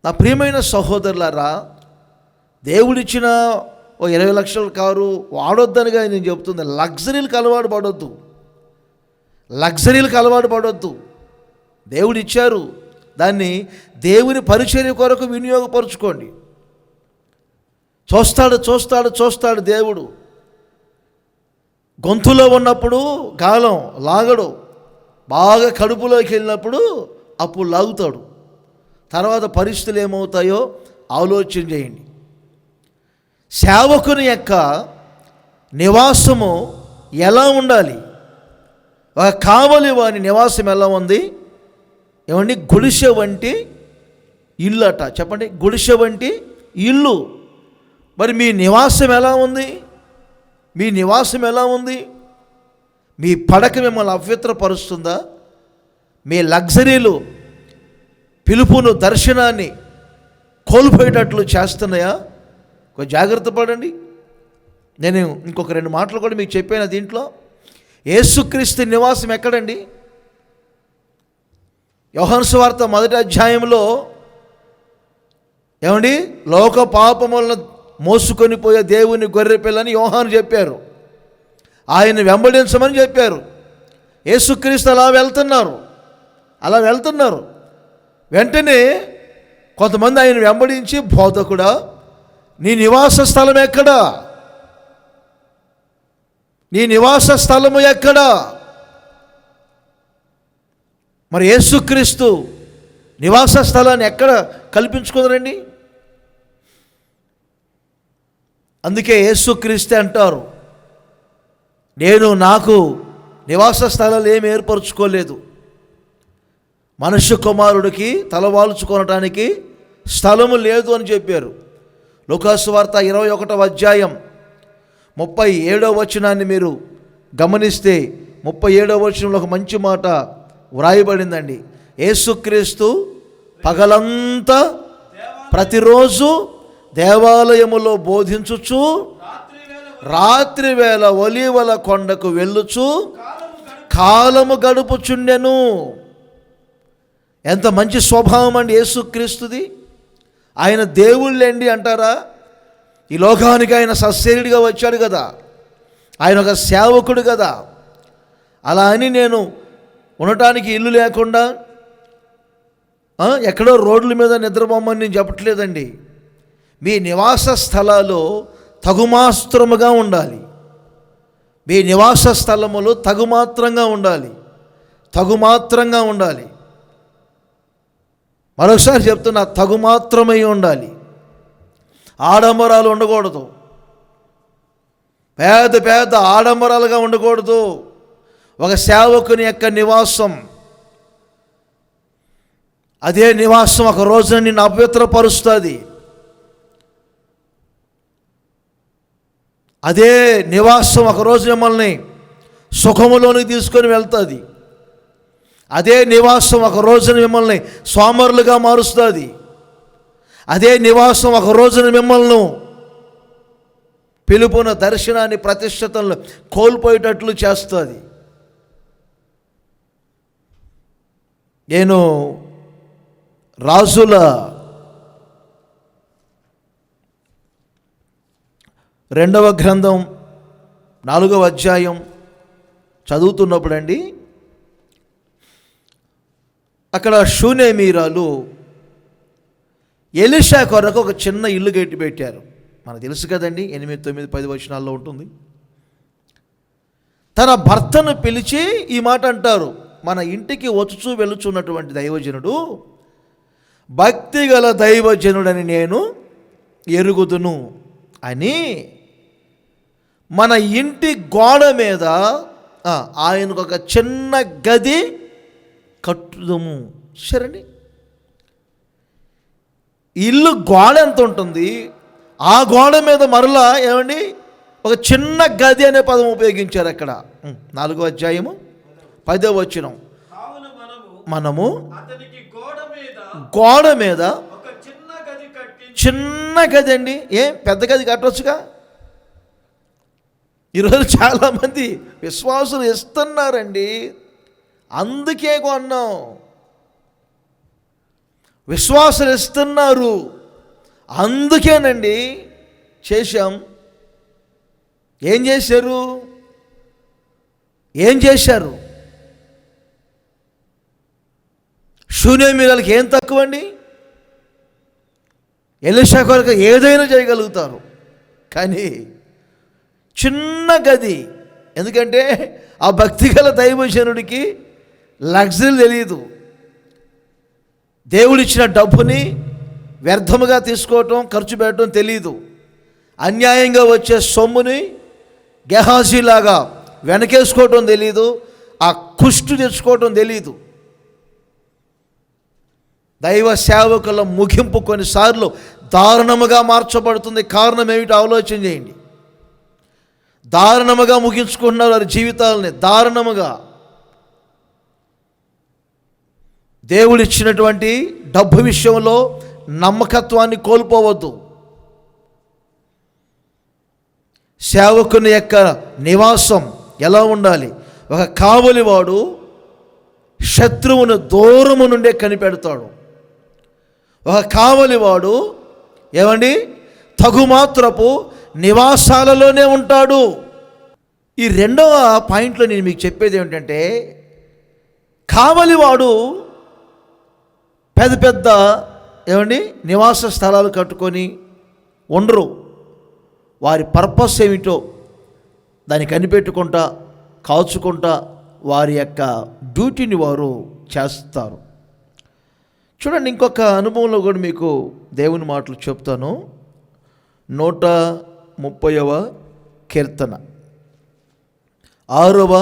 నా ప్రియమైన సహోదరులారా, దేవుడిచ్చిన ఓ 20 లక్షల కారు వాడొద్దనిగా నేను చెప్తుంది. లగ్జరీలకు అలవాటు పడొద్దు. దేవుడు ఇచ్చారు, దాన్ని దేవుని పరిచర్య కొరకు వినియోగపరుచుకోండి. చూస్తాడు దేవుడు. గొంతులో ఉన్నప్పుడు గాలం లాగడు, బాగా కడుపులోకి వెళ్ళినప్పుడు అప్పుడు లాగుతాడు. తర్వాత పరిస్థితులు ఏమవుతాయో ఆలోచన చేయండి. సేవకుని యొక్క నివాసము ఎలా ఉండాలి? ఒక కావలి వాని నివాసం ఎలా ఉంది? ఏమండి, గుడిసె వంటి ఇల్లు అట. చెప్పండి, గుడిసె వంటి ఇల్లు. మరి మీ నివాసం ఎలా ఉంది? మీ నివాసం ఎలా ఉంది? మీ పడక మిమ్మల్ని అపవిత్రపరుస్తుందా? మీ లగ్జరీలు పిలుపును, దర్శనాన్ని కోల్పోయేటట్లు చేస్తున్నాయా? కొంచెం జాగ్రత్త పడండి. నేను ఇంకొక 2 మాటలు కూడా మీకు చెప్పాను. దీంట్లో యేసుక్రీస్తు నివాసం ఎక్కడండి? యోహాను సువార్త 1వ అధ్యాయంలో ఏమండి, లోక పాపములను మోసుకొని పోయే దేవుని గొర్రె పిల్లని యోహాను చెప్పారు. ఆయన వెంబడించమని చెప్పారు. యేసుక్రీస్తు అలా వెళ్తున్నారు. వెంటనే కొంతమంది ఆయన వెంబడించి, బోధకుడా, నీ నివాస స్థలం ఎక్కడా? నీ నివాస స్థలము ఎక్కడా? మరి యేసుక్రీస్తు నివాస స్థలాన్ని ఎక్కడ కల్పించుకుందరండి? అందుకే యేసుక్రీస్తు అంటారు, నేను నాకు నివాస స్థలాలు ఏమి ఏర్పరచుకోలేదు, మనుష్య కుమారుడికి తలవాల్చుకోవటానికి స్థలము లేదు అని చెప్పారు. లూకాసు వార్త 21వ అధ్యాయం 37వ వచనాన్ని మీరు గమనిస్తే 37వ వచనంలో ఒక మంచి మాట వ్రాయబడిందండి. యేసుక్రీస్తు పగలంతా ప్రతిరోజు దేవాలయములో బోధించుచు రాత్రి వేళ ఒలీవల కొండకు వెళ్ళుచు కాలము గడుపుచుండెను. ఎంత మంచి స్వభావం అండి యేసుక్రీస్తుది. ఆయన దేవుళ్ళండి అంటారా? ఈ లోకానికి ఆయన సశరీరుడిగా వచ్చాడు కదా, ఆయన ఒక సేవకుడు కదా. అలా అని నేను ఉండటానికి ఇల్లు లేకుండా ఎక్కడో రోడ్ల మీద నిద్రపోమని నేను చెప్పట్లేదండి. మీ నివాస స్థలాలు తగుమాత్రముగా ఉండాలి. మీ నివాస స్థలములు తగుమాత్రంగా ఉండాలి. మరొకసారి చెప్తున్నా, తగుమాత్రమై ఉండాలి. ఆడంబరాలు ఉండకూడదు. పెద్ద ఆడంబరాలుగా ఉండకూడదు. ఒక సేవకుని యొక్క నివాసం, అదే నివాసం ఒక రోజున నిన్ను అపవిత్రపరుస్తుంది. అదే నివాసం ఒక రోజు మిమ్మల్ని సుఖములోనికి తీసుకొని వెళ్తుంది. అదే నివాసం ఒక రోజున మిమ్మల్ని సోమరులుగా మారుస్తుంది. అదే నివాసం ఒక రోజున మిమ్మల్ని పిలుపున, దర్శనాన్ని, ప్రతిష్టతలను కోల్పోయేటట్లు చేస్తుంది. నేను రాజుల 2వ గ్రంథం 4వ అధ్యాయం చదువుతున్నప్పుడు అండి, అక్కడ షూనేమీరాలు ఎలీషా కొరకు ఒక చిన్న ఇల్లు కట్టి పెట్టారు. మనకు తెలుసు కదండి, 8, 9, 10 వచనాల్లో ఉంటుంది. తన భర్తను పిలిచి ఈ మాట అంటారు, మన ఇంటికి వచ్చుచూ వెళుచున్నటువంటి దైవజనుడు భక్తిగల దైవజనుడని నేను ఎరుగుదును అని మన ఇంటి గోడ మీద ఆయనకు ఒక చిన్న గది కట్టుదము. సరేండి, ఇల్లు గోడ ఎంత ఉంటుంది, ఆ గోడ మీద మరలా ఏమండి ఒక చిన్న గది అనే పదం ఉపయోగించారు అక్కడ. 4వ అధ్యాయము 10వ వచనం, మనము గోడ మీద చిన్న గది అండి. పెద్ద గది కట్టవచ్చుగా. ఈరోజు చాలామంది విశ్వాసులు ఇస్తున్నారండి, అందుకే కొన్నాం. విశ్వాసులు ఇస్తున్నారు, అందుకేనండి చేశాం. ఏం చేశారు? షూనేమీరాలకి ఏం తక్కువ అండి? ఎలీషా కొరకు ఏదైనా చేయగలుగుతారు. కానీ చిన్న గది ఎందుకంటే ఆ భక్తిగల దైవజనుడికి లగ్జరీ తెలియదు. దేవుడిచ్చిన డబ్బుని వ్యర్థముగా తీసుకోవటం, ఖర్చు పెట్టడం తెలియదు. అన్యాయంగా వచ్చే సొమ్ముని గెహాజీలాగా వెనకేసుకోవటం తెలియదు. ఆ కుష్టు తెచ్చుకోవటం తెలియదు. దైవ సేవకుల ముగింపు కొన్నిసార్లు దారుణముగా మార్చబడుతుంది. కారణం ఏమిటో ఆలోచన చేయండి. దారుణముగా ముగించుకుంటున్నారు వారి జీవితాలని, దారుణముగా. దేవుడిచ్చినటువంటి డబ్బు విషయంలో నమ్మకత్వాన్ని కోల్పోవద్దు. సేవకుని యొక్క నివాసం ఎలా ఉండాలి? ఒక కావలివాడు శత్రువును దూరము నుండే కనిపెడతాడు. ఒక కావలివాడు ఏమండి తగుమాత్రపు నివాసాలలోనే ఉంటాడు. ఈ రెండవ పాయింట్లో నేను మీకు చెప్పేది ఏమిటంటే, కావలివాడు పెద్ద పెద్ద ఏమండి నివాస స్థలాలు కట్టుకొని ఉండరు. వారి పర్పస్ ఏమిటో దాన్ని కనిపెట్టుకుంటా, కాచుకుంటా వారి యొక్క డ్యూటీని వారు చేస్తారు. చూడండి, ఇంకొక అనుభవంలో కూడా మీకు దేవుని మాటలు చెప్తాను. 130వ కీర్తన 6వ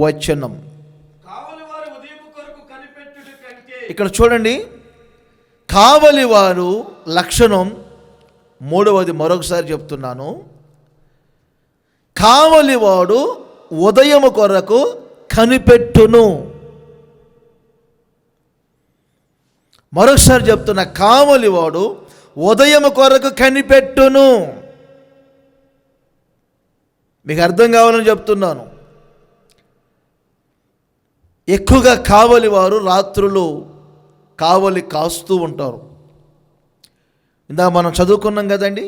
వచనం. ఇక్కడ చూడండి, కావలివారు లక్షణం 3వది మరొకసారి చెప్తున్నాను. కావలివాడు ఉదయము కొరకు కనిపెట్టును. మరొకసారి చెప్తున్నా, కావలివాడు ఉదయము కొరకు కనిపెట్టును. మీకు అర్థం కావాలని చెప్తున్నాను. ఎక్కువగా కావలివారు రాత్రులు కావలి కాస్తూ ఉంటారు. ఇందా మనం చదువుకున్నాం కదండి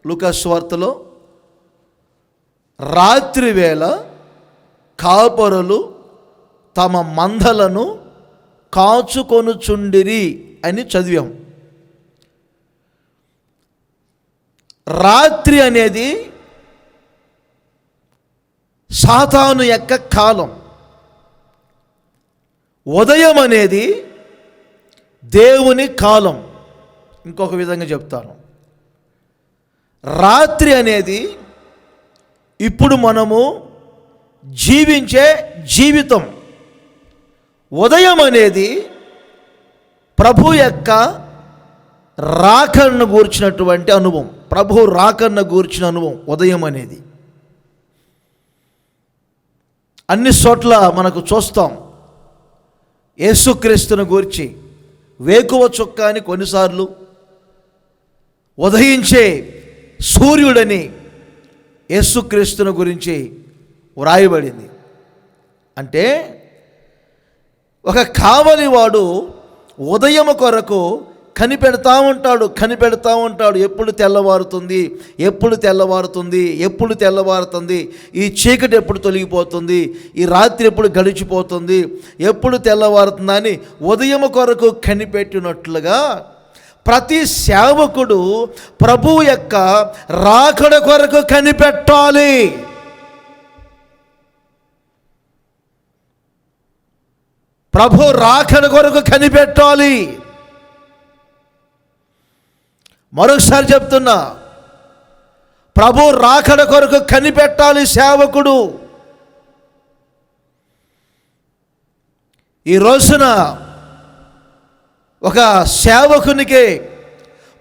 లూకా సువార్తలో, రాత్రి వేళ కాపరులు తమ మందలను కాచుకొనుచుండిరి అని చదివాం. రాత్రి అనేది సాతాను యొక్క కాలం. ఉదయం అనేది దేవుని కాలం. ఇంకొక విధంగా చెప్తాను, రాత్రి అనేది ఇప్పుడు మనము జీవించే జీవితం. ఉదయం అనేది ప్రభు యొక్క రాకడను గూర్చినటువంటి అనుభవం, ప్రభు రాకడను గూర్చిన అనుభవం ఉదయం అనేది. అన్ని చోట్ల మనకు చూస్తాం యేసుక్రీస్తుని గూర్చి వేకువ చుక్క అని, కొన్నిసార్లు ఉదయించే సూర్యుడని యేసుక్రీస్తుని గురించి వ్రాయబడింది. అంటే ఒక కావలివాడు ఉదయం కొరకు కనిపెడతా ఉంటాడు. ఎప్పుడు తెల్లవారుతుంది, ఎప్పుడు తెల్లవారుతుంది, ఈ చీకటి ఎప్పుడు తొలగిపోతుంది, ఈ రాత్రి ఎప్పుడు గడిచిపోతుంది, ఎప్పుడు తెల్లవారుతుందని ఉదయం కొరకు కనిపెట్టినట్లుగా ప్రతి సేవకుడు ప్రభువు యొక్క రాకడ కొరకు కనిపెట్టాలి. ప్రభు రాకడ కొరకు కనిపెట్టాలి. మరొకసారి చెప్తున్నా, ప్రభు రాకడ కొరకు కనిపెట్టాలి సేవకుడు. ఈ రోజున ఒక సేవకునికి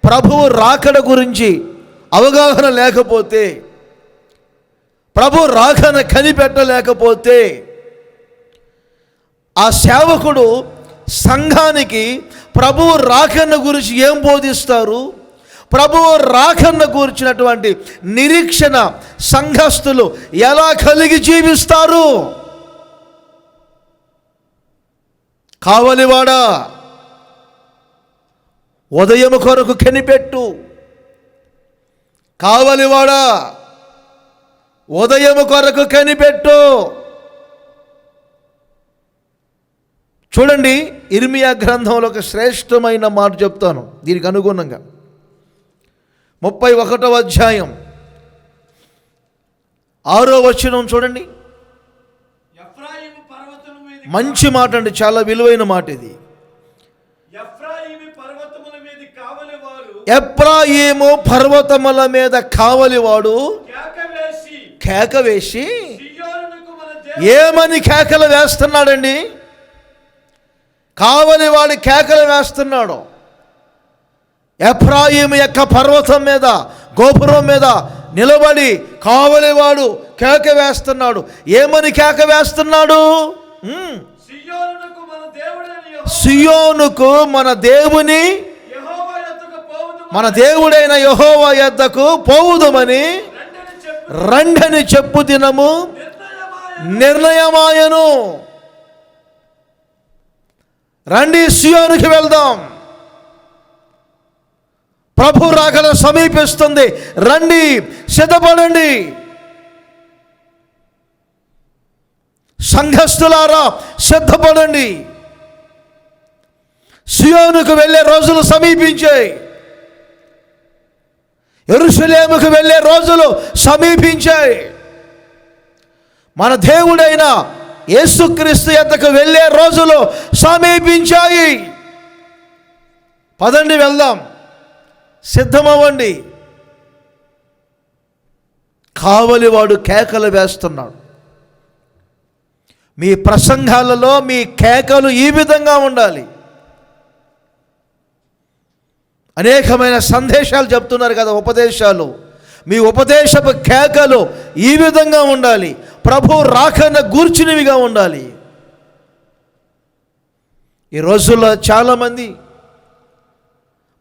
ప్రభువు రాకడ గురించి అవగాహన లేకపోతే, ప్రభు రాకడ కనిపెట్టలేకపోతే, ఆ సేవకుడు సంఘానికి ప్రభువు రాకడ గురించి ఏం బోధిస్తారు, ప్రభువు రాకడ గురించినటువంటి నిరీక్షణ సంఘస్థులు ఎలా కలిగి జీవిస్తారు? కావలివాడా, ఉదయం కొరకు కనిపెట్టు. కావలివాడా, ఉదయం కొరకు కనిపెట్టు. చూడండి, ఇర్మియా గ్రంథంలో ఒక శ్రేష్టమైన మాట చెప్తాను దీనికి అనుగుణంగా. 31వ అధ్యాయం 6వ వచనం చూడండి. మంచి మాట అండి, చాలా విలువైన మాట ఇది. ఎఫ్రాయిము పర్వతముల మీద కావలివాడు కేక వేసి ఏమని కేకలు వేస్తున్నాడండి? కావలివాడు కేకలు వేస్తున్నాడు. ఎఫ్రాయిము యొక్క పర్వతం మీద, గోపురం మీద నిలబడి కావలివాడు కేక వేస్తున్నాడు. ఏమని కేక వేస్తున్నాడు? సియోనుకు మన దేవుని, మన దేవుడైన యెహోవా యొద్దకు పోవుదుమని రండని చెప్పు దినము నిర్ణయమాయను. రండి, సియోనుకి వెళ్దాం, ప్రభు రాకడ సమీపిస్తుంది, రండి, సిద్ధపడండి. సంఘస్థులారా సిద్ధపడండి, సియోనుకు వెళ్ళే రోజులు సమీపించాయి, యెరూషలేముకు వెళ్ళే రోజులు సమీపించాయి, మన దేవుడైన యేసుక్రీస్తు యొద్దకు వెళ్ళే రోజులు సమీపించాయి. పదండి వెళ్దాం, సిద్ధమవ్వండి. కావలివాడు కేకలు వేస్తున్నాడు. మీ ప్రసంగాలలో మీ కేకలు ఈ విధంగా ఉండాలి. అనేకమైన సందేశాలు చెప్తున్నారు కదా, ఉపదేశాలు. మీ ఉపదేశపు కేకలు ఈ విధంగా ఉండాలి, ప్రభు రాకన గూర్చినవిగా ఉండాలి. ఈ రోజుల్లో చాలామంది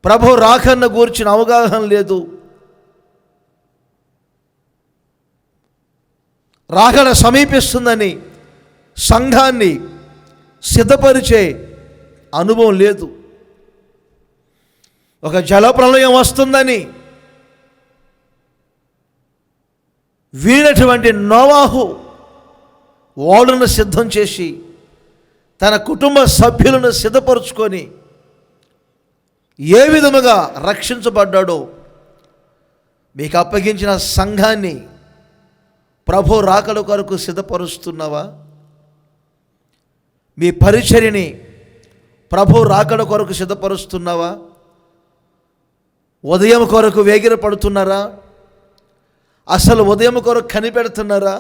ప్రభు రాకన్న గూర్చిన అవగాహన లేదు. రాకడ సమీపిస్తుందని సంఘాన్ని సిద్ధపరిచే అనుభవం లేదు. ఒక జలప్రళయం వస్తుందని వీనటువంటి నోవాహు ఓడను సిద్ధం చేసి తన కుటుంబ సభ్యులను సిద్ధపరుచుకొని ఏ విధముగా రక్షించబడ్డాడో, మీకు అప్పగించిన సంఘాన్ని ప్రభు రాకడ కొరకు సిద్ధపరుస్తున్నావా? మీ పరిచర్యని ప్రభు రాకడ కొరకు సిద్ధపరుస్తున్నావా? ఉదయం కొరకు వేగిర పడుతున్నారా? అసలు ఉదయం కొరకు కనిపెడుతున్నారా?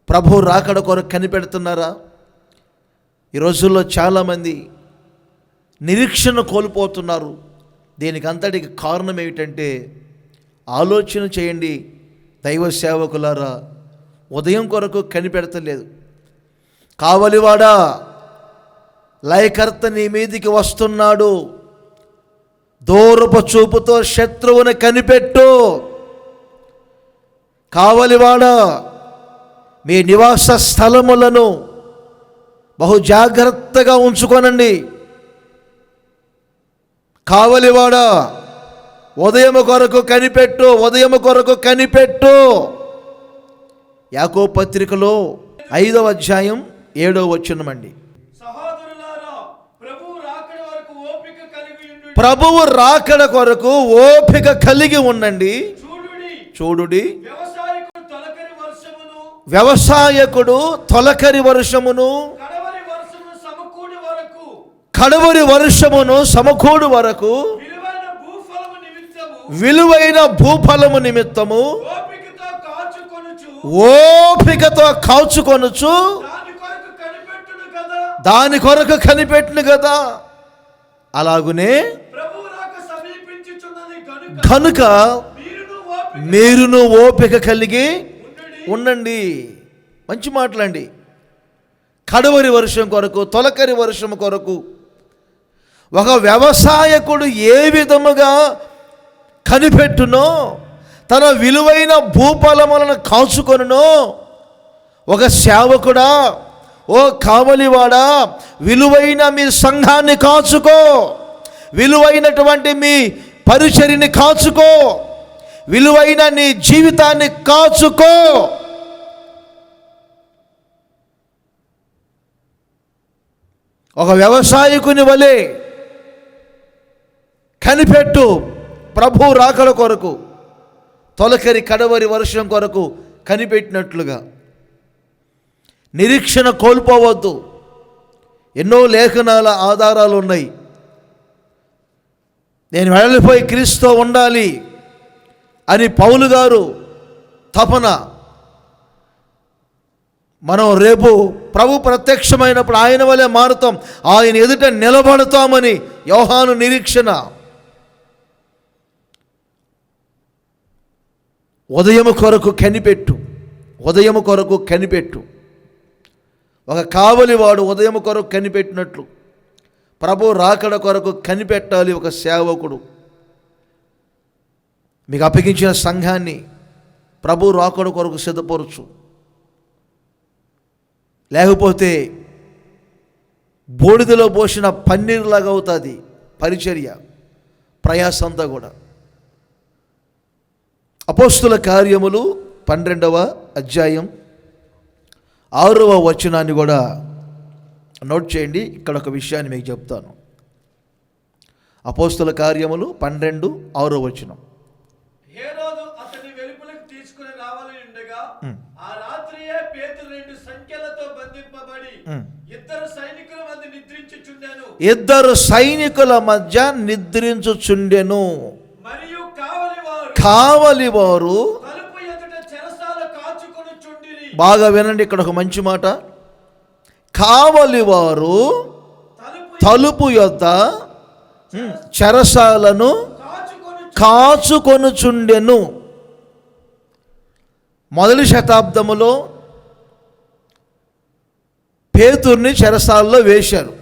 ప్రభు రాకడ కొరకు కనిపెడుతున్నారా? ఈ రోజుల్లో చాలామంది నిరీక్షణ కోల్పోతున్నారు. దీనికి అంతటికి కారణం ఏమిటంటే, ఆలోచన చేయండి దైవ సేవకులారా, ఉదయం కొరకు కనిపెడతలేదు. కావలివాడా, లయకర్త నీ మీదికి వస్తున్నాడు, దూరపు చూపుతో శత్రువుని కనిపెట్టు. కావలివాడా, మీ నివాస స్థలములను బహు జాగ్రత్తగా ఉంచుకోనండి. కావలివాడా, ఉదయం కొరకు కనిపెట్టు, ఉదయం కొరకు కనిపెట్టు. యాకోబు పత్రికలో 5వ అధ్యాయం 7వ వచనం అండి. ప్రభువు రాకడ కొరకు ఓపిక కలిగి ఉండండి. చూడుడి, వ్యవసాయకుడు తొలకరి వర్షమును కడవరి వర్షమును సమకూడు వరకు విలువైన భూఫలము నిమిత్తము ఓపికతో కాచుకొనుచు దాని కొరకు కనిపెట్టును కదా. అలాగునే కనుక మీరును ఓపిక కలిగి ఉండండి. మంచి మాటలండి. కడవరి వర్షం కొరకు, తొలకరి వర్షం కొరకు ఒక వ్యవసాయకుడు ఏ విధముగా కనిపెట్టునో, తన విలువైన భూఫలములను కాచుకొనునో, ఒక సేవకుడా, ఓ కావలివాడా, విలువైన మీ సంఘాన్ని కాచుకో, విలువైనటువంటి మీ పరిచర్యని కాచుకో, విలువైన నీ జీవితాన్ని కాచుకో. ఒక వ్యవసాయకుని వలె కనిపెట్టు. ప్రభు రాకడ కొరకు, తొలకరి కడవరి వర్షం కొరకు కనిపెట్టినట్లుగా. నిరీక్షణ కోల్పోవద్దు. ఎన్నో లేఖనాల ఆధారాలు ఉన్నాయి. నేను వెళ్ళిపోయి క్రీస్తుతో ఉండాలి అని పౌలు గారు తపన. మనం రేపు ప్రభు ప్రత్యక్షమైనప్పుడు ఆయన వలె మారుతాం, ఆయన ఎదుట నిలబడతామని యోహాను నిరీక్షణ. ఉదయము కొరకు కనిపెట్టు, ఉదయము కొరకు కనిపెట్టు. ఒక కావలివాడు ఉదయము కొరకు కనిపెట్టినట్లు ప్రభు రాకడ కొరకు కనిపెట్టాలి ఒక సేవకుడు. మీకు అప్పగించిన సంఘాన్ని ప్రభు రాకడ కొరకు సిద్ధపరచు. లేకపోతే బూడిదలో పోసిన పన్నీరులాగా అవుతుంది పరిచర్య, ప్రయాసంతా కూడా. అపోస్తుల కార్యములు 12వ అధ్యాయం 6వ వచనాన్ని కూడా నోట్ చేయండి. ఇక్కడ ఒక విషయాన్ని మీకు చెప్తాను. అపోస్తుల కార్యములు 12:6 వచనం. హేరోదు అతని వెలుపలకు తీసుకుని రావాలని ఉండగా ఆ రాత్రియే పేతురు 2 సంఖ్యలతో బంధింపబడి ఇద్దరు సైనికుల మధ్య నిద్రించుచుండెను. మరియు కావలివారు తలుపు ఎదుట చెరసాల కాచుకొనుచుండిరి. బాగా వినండి, ఇక్కడ ఒక మంచి మాట. కావలివారు తలుపు యొద్ద చెరసాలను కాచుకొనుచుండెను. మొదటి శతాబ్దములో పేతుర్ని చెరసాలలో వేశారు.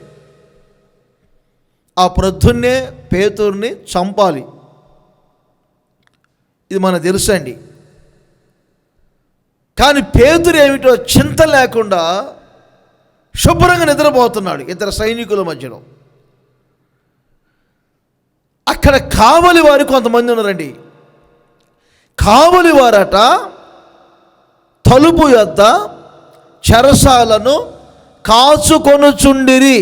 ఆ ప్రొద్దున్నే పేతుర్ని చంపాలి, ఇది మనకు తెలుసండి. కానీ పేతురు ఏమిటో చింత లేకుండా శుభ్రంగా నిద్రపోతున్నాడు ఇద్దరు సైనికుల మధ్యలో. అక్కడ కావలి వారు కొంతమంది ఉన్నారండి. కావలి వారట తలుపు యొద్ద చెరసాలను కాచుకొనుచుండిరి.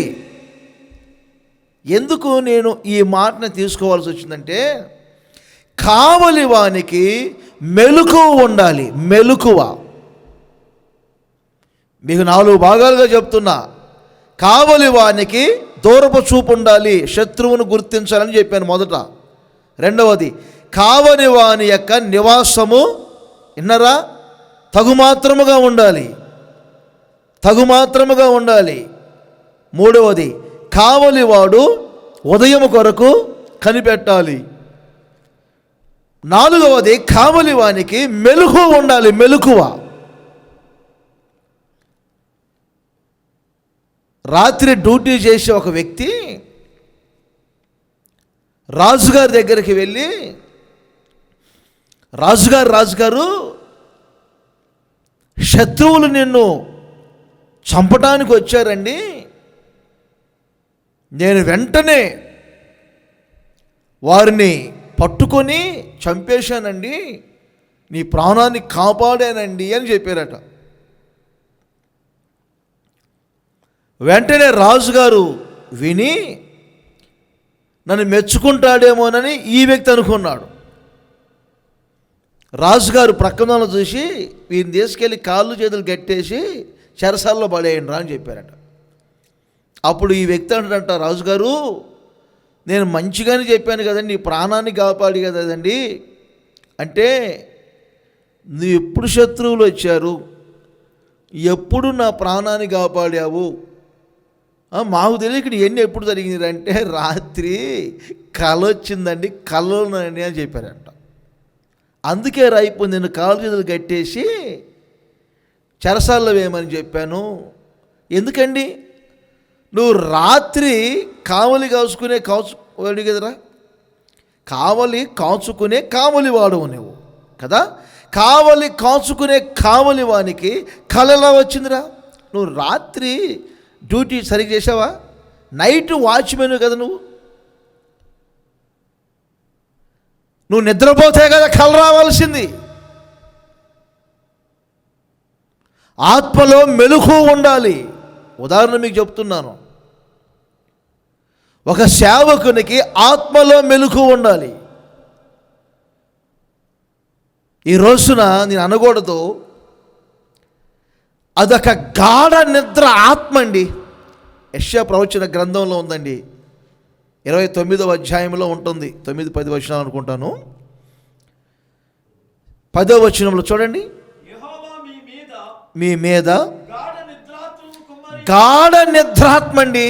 ఎందుకు నేను ఈ మాటను తీసుకోవాల్సి వచ్చిందంటే, కావలి వానికి మెలకువ ఉండాలి. మెలకువ మీకు 4 భాగాలుగా చెప్తున్నా. కావలి వానికి దూరపు చూపు ఉండాలి, శత్రువును గుర్తించాలని చెప్పాను మొదట. రెండవది, కావలి వాని యొక్క నివాసము విన్నరా తగుమాత్రముగా ఉండాలి, తగుమాత్రముగా ఉండాలి. మూడవది, కావలివాడు ఉదయం కొరకు కనిపెట్టాలి. నాలుగవది, కావలివానికి మెలకువ ఉండాలి, మెలకువ. రాత్రి డ్యూటీ చేసే ఒక వ్యక్తి రాజుగారి దగ్గరికి వెళ్ళి, రాజుగారు శత్రువులు నిన్ను చంపడానికి వచ్చారండి, నేను వెంటనే వారిని పట్టుకొని చంపేశానండి, నీ ప్రాణాన్ని కాపాడానండి అని చెప్పారట. వెంటనే రాజుగారు విని నన్ను మెచ్చుకుంటాడేమోనని ఈ వ్యక్తి అనుకున్నాడు. రాజుగారు ప్రక్కన చూసి వీరిని తీసుకెళ్ళి కాళ్ళు చేతులు కట్టేసి చెరసాల్లో పడేయండి రా అని చెప్పారట. అప్పుడు ఈ వ్యక్తి అంటాడంట, రాజుగారు నేను మంచిగానే చెప్పాను కదండి, నీ ప్రాణాన్ని కాపాడి కదండి అంటే, నువ్వు ఎప్పుడు శత్రువులు వచ్చారు, ఎప్పుడు నా ప్రాణాన్ని కాపాడావు, మాకు తెలియక ఇవన్నీ ఎప్పుడు జరిగింది అంటే, రాత్రి కళ వచ్చిందండి, కళలోనండి అని చెప్పారంట. అందుకే రైపు నేను కాళ్ళు చేతులు కట్టేసి చెరసాల్లో వేయమని చెప్పాను. ఎందుకండి, నువ్వు రాత్రి కావలి కాచుకునే కదరా, కావలి కాచుకునే కావలి వాడవు నువ్వు కదా. కావలి కాచుకునే కావలి వానికి కళ ఎలా వచ్చిందిరా? నువ్వు రాత్రి డ్యూటీ సరిగ్గా చేసావా? నైట్ వాచ్మెన్ కదా నువ్వు నిద్రపోతే కదా కళ రావాల్సింది. ఆత్మలో మెలకువ ఉండాలి. ఉదాహరణ మీకు చెప్తున్నాను, ఒక సేవకునికి ఆత్మలో మెలకువ ఉండాలి. ఈ రోజున నేను అనకూడదు అదొక గాఢ నిద్ర ఆత్మ అండి. యెషయా ప్రవచన గ్రంథంలో ఉందండి, 29వ అధ్యాయంలో ఉంటుంది, 9-10 వచనాలు అనుకుంటాను. 10వ వచనంలో చూడండి, యెహోవా మీ మీద గాఢ నిద్రాత్మ అండి.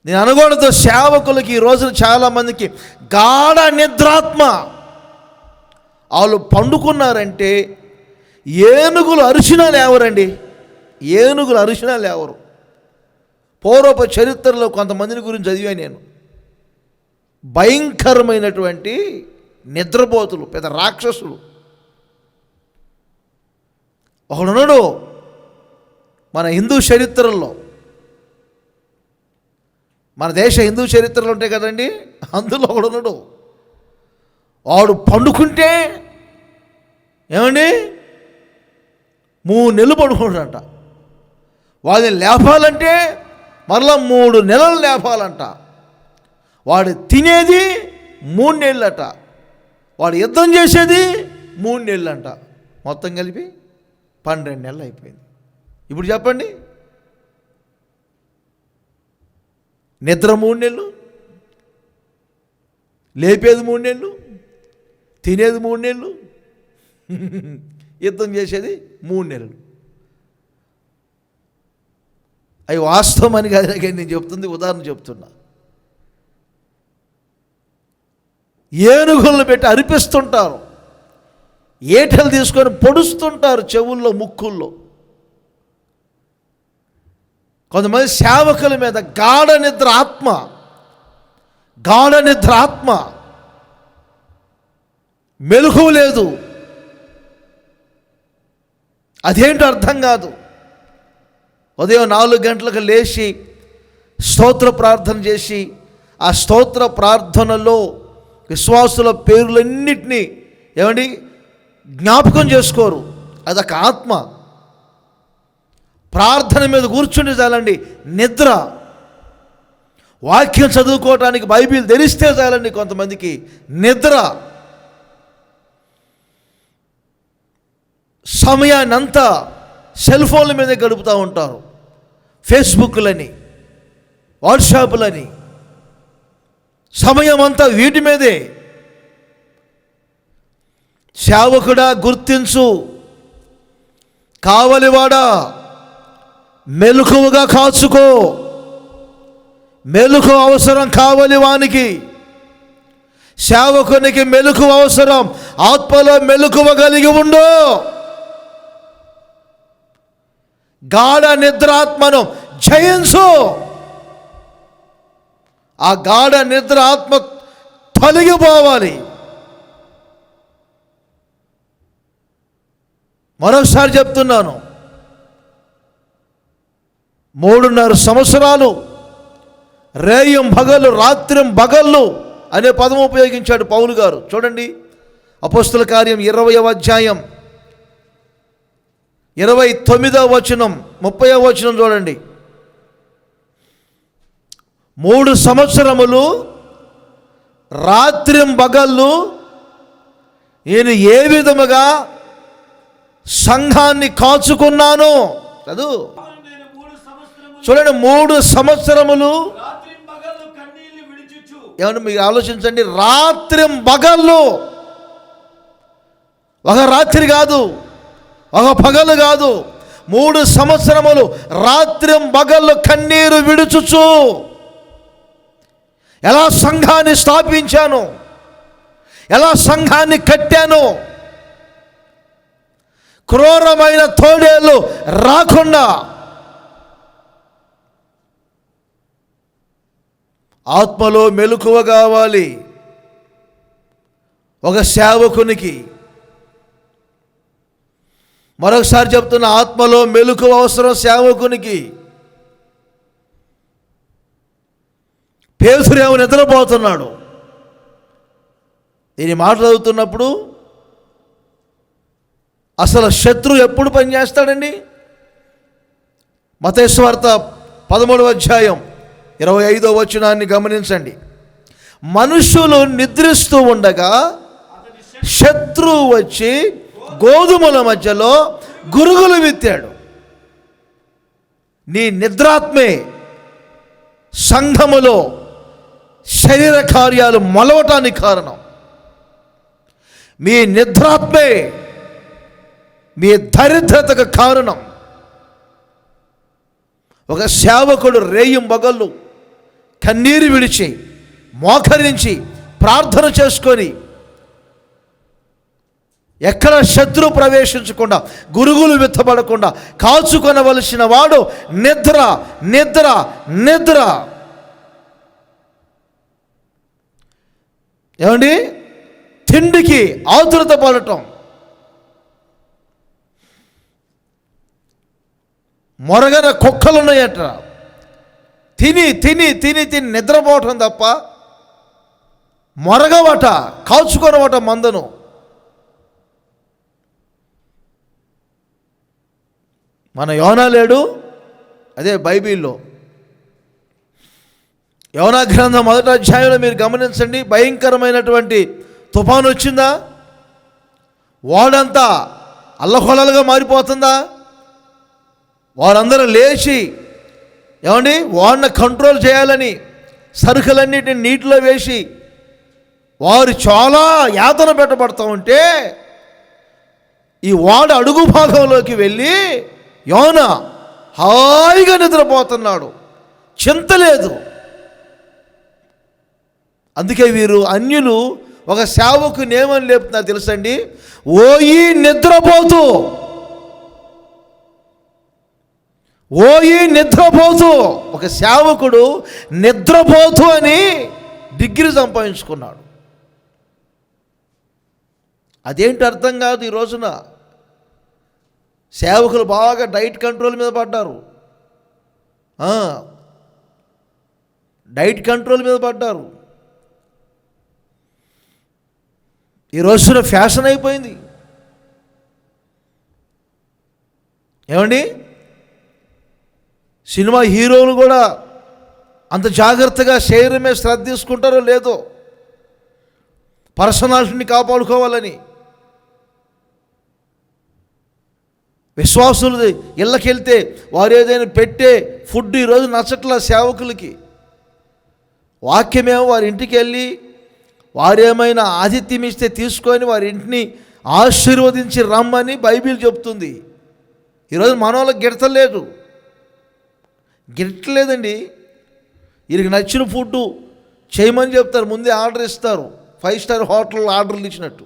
నేను అనకూడదు, సేవకులకి ఈ రోజున చాలామందికి గాఢ నిద్రాత్మ. వాళ్ళు పండుకున్నారంటే ఏనుగులు అరిచినా లేవరండి, ఏనుగులు అరిచినా లేవరు. పూర్వపు చరిత్రలో కొంతమందిని గురించి చదివా నేను. భయంకరమైనటువంటి నిద్రపోతులు, పెద్ద రాక్షసులు. ఒకడున్నాడు మన హిందూ చరిత్రల్లో, మన దేశ హిందూ చరిత్రలు ఉంటాయి కదండి, అందులో ఒకడున్నాడు. వాడు పండుకుంటే ఏమండి 3 నెలలు పడుకుంటాడంట. వాడిని లేపాలంటే మరలా 3 నెలలు లేపాలంట. వాడు తినేది 3 నెలలట, వాడు యుద్ధం చేసేది 3 నెలలంట. మొత్తం కలిపి 12 నెలలు అయిపోయింది. ఇప్పుడు చెప్పండి, నిద్ర 3 నెలలు, లేపేది 3 నెలలు, తినేది 3 నెలలు, యుద్ధం చేసేది 3 నెలలు. అవి వాస్తవం అని కాదు నేను చెప్తుంది, ఉదాహరణ చెప్తున్నా. ఏనుగులను పెట్టి అరిపిస్తుంటారు, ఏటలు తీసుకొని పొడుస్తుంటారు చెవుల్లో, ముక్కుల్లో. కొంతమంది సేవకుల మీద గాఢ నిద్ర ఆత్మ, గాఢ నిద్ర ఆత్మ, మెలకువ లేదు. అదేంటో అర్థం కాదు. ఉదయం 4 గంటలకు లేచి స్తోత్ర ప్రార్థన చేసి, ఆ స్తోత్ర ప్రార్థనలో విశ్వాసుల పేర్లన్నిటినీ ఏమండి జ్ఞాపకం చేసుకోరు. అదొక ఆత్మ. ప్రార్థన మీద కూర్చుంటే చాలండి నిద్ర. వాక్యం చదువుకోవటానికి బైబిల్ తెరిస్తే చాలండి కొంతమందికి నిద్ర. సమయాన్ని అంతా సెల్ ఫోన్ల మీదే గడుపుతూ ఉంటారు, ఫేస్బుక్లని, వాట్సాప్లని. సమయం అంతా వీటి మీదే. సేవకుడా గుర్తించు, కావలివాడా మెలకువగా కాచుకో. మెలకువ అవసరం కావలి వానికి, సేవకునికి మెలకువ అవసరం. ఆత్మలో మెలకువ కలిగి ఉండు. గాఢ నిద్రాత్మను జయించు. ఆ గాఢ నిద్ర ఆత్మ తొలగిపోవాలి. మరోసారి చెప్తున్నాను, 3.5 సంవత్సరాలు రేయం పగలు రాత్రిం పగళ్ళు అనే పదం ఉపయోగించాడు పౌలు గారు. చూడండి, అపోస్తుల కార్యం 20వ అధ్యాయం 29వ వచనం 30వ వచనం చూడండి. 3 సంవత్సరములు రాత్రిం పగళ్ళు నేను ఏ విధముగా సంఘాన్ని కాచుకున్నాను. చదువు చూడండి, 3 సంవత్సరములు ఏమన్నా మీరు ఆలోచించండి. రాత్రిం పగళ్ళు, ఒక రాత్రి కాదు, ఒక పగలు కాదు, 3 సంవత్సరములు రాత్రిం పగళ్ళు కన్నీరు విడుచుచు ఎలా సంఘాన్ని స్థాపించాను, ఎలా సంఘాన్ని కట్టాను, క్రూరమైన తోడేళ్ళు రాకుండా ఆత్మలో మెలకువ కావాలి ఒక సేవకునికి. మరొకసారి చెప్తున్న, ఆత్మలో మెలకువ అవసరం సేవకునికి. పేతురేమో నిద్రపోతున్నాడు. దీని మాట చదువుతున్నప్పుడు అసలు శత్రువు ఎప్పుడు పనిచేస్తాడండి? మత్తయి సువార్త 13వ అధ్యాయం 25వ వచనాన్ని గమనించండి. మనుషులు నిద్రిస్తూ ఉండగా శత్రువు వచ్చి గోధుమల మధ్యలో గురుగులు విత్తాడు. నీ నిద్రాత్మే సంఘములో శరీర కార్యాలు మొలవటానికి కారణం. మీ నిద్రాత్మే మీ దరిద్రతకు కారణం. ఒక సేవకుడు రేయింబగళ్ళు కన్నీరు విడిచి మోకరించి ప్రార్థన చేసుకొని ఎక్కడ శత్రు ప్రవేశించకుండా గురుగులు విత్తబడకుండా కాచుకొనవలసిన వాడు నిద్ర నిద్ర నిద్ర. ఏమండి? తిండికి ఆతురత పడటం, మొరగన కుక్కలున్నాయట, తిని తిని తిని తిని నిద్రపోవటం తప్ప మొరగవట, కాచుకొనవట మందను. మన యోనా లేడు, అదే బైబిల్లో యోనా గ్రంథం 1వ అధ్యాయంలో మీరు గమనించండి. భయంకరమైనటువంటి తుఫాను వచ్చిందా? వాడంతా అల్లకొల్లలుగా మారిపోతుందా? వారందరూ లేచి ఏమండి వాడిని కంట్రోల్ చేయాలని సరుకులన్నిటిని నీటిలో వేసి వారు చాలా యాతన పెట్టబడుతూ ఉంటే ఈ వాడు అడుగు భాగంలోకి వెళ్ళి యోనా హాయిగా నిద్రపోతున్నాడు, చింత లేదు. అందుకే వీరు అన్యులు ఒక సేవకుని ఏమని లేపుతున్నారు తెలుసండి? ఓయి నిద్రపోతూ, ఓయి నిద్రపోతూ. ఒక సేవకుడు నిద్రపోతూ అని డిగ్రీ సంపాదించుకున్నాడు. అదేంటి అర్థం కాదు. ఈ రోజున సేవకులు బాగా డైట్ కంట్రోల్ మీద పడ్డారు, డైట్ కంట్రోల్ మీద పడ్డారు. ఈ రోజున ఫ్యాషన్ అయిపోయింది. ఏమండి? సినిమా హీరోలు కూడా అంత జాగ్రత్తగా శరీరం మీద శ్రద్ధ తీసుకుంటారో లేదో, పర్సనాలిటీని కాపాడుకోవాలని. విశ్వాసులు ఇళ్ళకెళ్తే వారు ఏదైనా పెట్టే ఫుడ్ ఈరోజు నచ్చట్ల సేవకులకి. వాక్యమేమో వారి ఇంటికి వెళ్ళి వారేమైనా ఆతిథ్యం ఇస్తే తీసుకొని వారి ఇంటిని ఆశీర్వదించి రమ్మని బైబిల్ చెప్తుంది. ఈరోజు మన వాళ్ళకి గిడతలేదు, గిట్టలేదండి. వీరికి నచ్చిన ఫుడ్ చేయమని చెప్తారు, ముందే ఆర్డర్ ఇస్తారు, 5 స్టార్ హోటల్లో ఆర్డర్లు ఇచ్చినట్టు.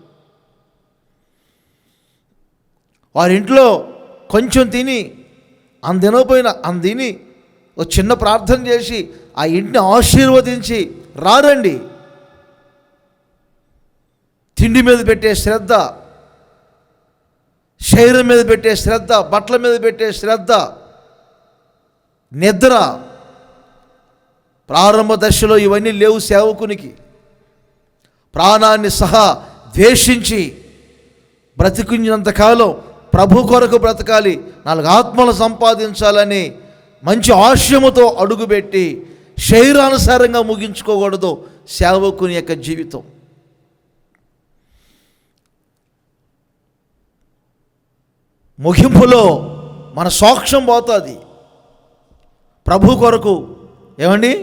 వారి ఇంట్లో కొంచెం తిని తినకపోయినా తిని ఒక చిన్న ప్రార్థన చేసి ఆ ఇంటిని ఆశీర్వదించి రారండి. తిండి మీద పెట్టే శ్రద్ధ, శరీరం మీద పెట్టే శ్రద్ధ, బట్టల మీద పెట్టే శ్రద్ధ, నిద్ర. ప్రారంభ దశలో ఇవన్నీ లేవు సేవకునికి. ప్రాణాన్ని సహా ద్వేషించి బ్రతికినంతకాలం ప్రభు కొరకు బ్రతకాలి, 4 ఆత్మలు సంపాదించాలని మంచి ఆశయముతో అడుగుపెట్టి శరీరానుసారంగా ముగించుకోకూడదు సేవకుని యొక్క జీవితం. ముగింపులో మన సాక్ష్యం పోతుంది. ప్రభు కొరకు ఏమండి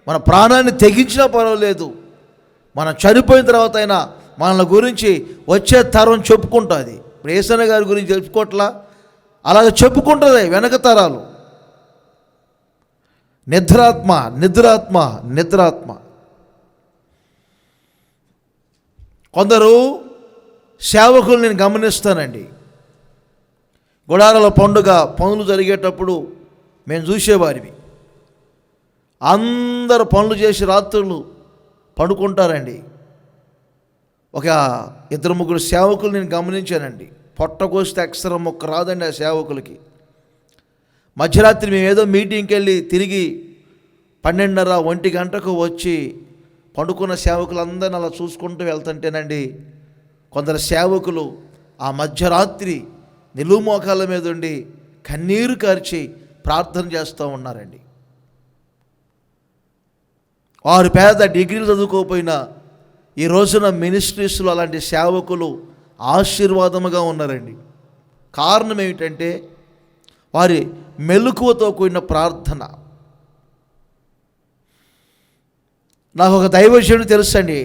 మన ప్రాణాన్ని తెగించినా పర్వాలేదు, మనం చనిపోయిన తర్వాత అయినా మన గురించి వచ్చే తరం చెప్పుకుంటుంది. యేసన్న గారి గురించి చెప్పుకోవట్లా, అలాగ చెప్పుకుంటుంది వెనక తరాలు. నిద్రాత్మ నిద్రాత్మ నిద్రాత్మ. కొందరు సేవకులు నేను గమనిస్తానండి, గుడారాల పండుగ పనులు జరిగేటప్పుడు మేము చూసేవారివి. అందరు పనులు చేసి రాత్రులు పడుకుంటారండి. ఒక 2-3 సేవకులు నేను గమనించానండి. పొట్ట కోస్తే అక్షరం మొక్క రాదండి ఆ సేవకులకి. మధ్యరాత్రి మేము ఏదో మీటింగ్కి వెళ్ళి తిరిగి 12:30-1 గంటకు వచ్చి పండుకున్న సేవకులందరినీ అలా చూసుకుంటూ వెళ్తుంటేనండి, కొందరు సేవకులు ఆ మధ్యరాత్రి నిలువు మోకాళ్ళ మీద ఉండి కన్నీరు కార్చి ప్రార్థన చేస్తూ ఉన్నారండి. వారు పేద డిగ్రీలు చదువుకోకపోయినా ఈ రోజున మినిస్ట్రీస్లో అలాంటి సేవకులు ఆశీర్వాదముగా ఉన్నారండి. కారణం ఏమిటంటే వారి మెలకువతో కూడిన ప్రార్థన. నాకు ఒక దైవజనుడు తెలుసండి,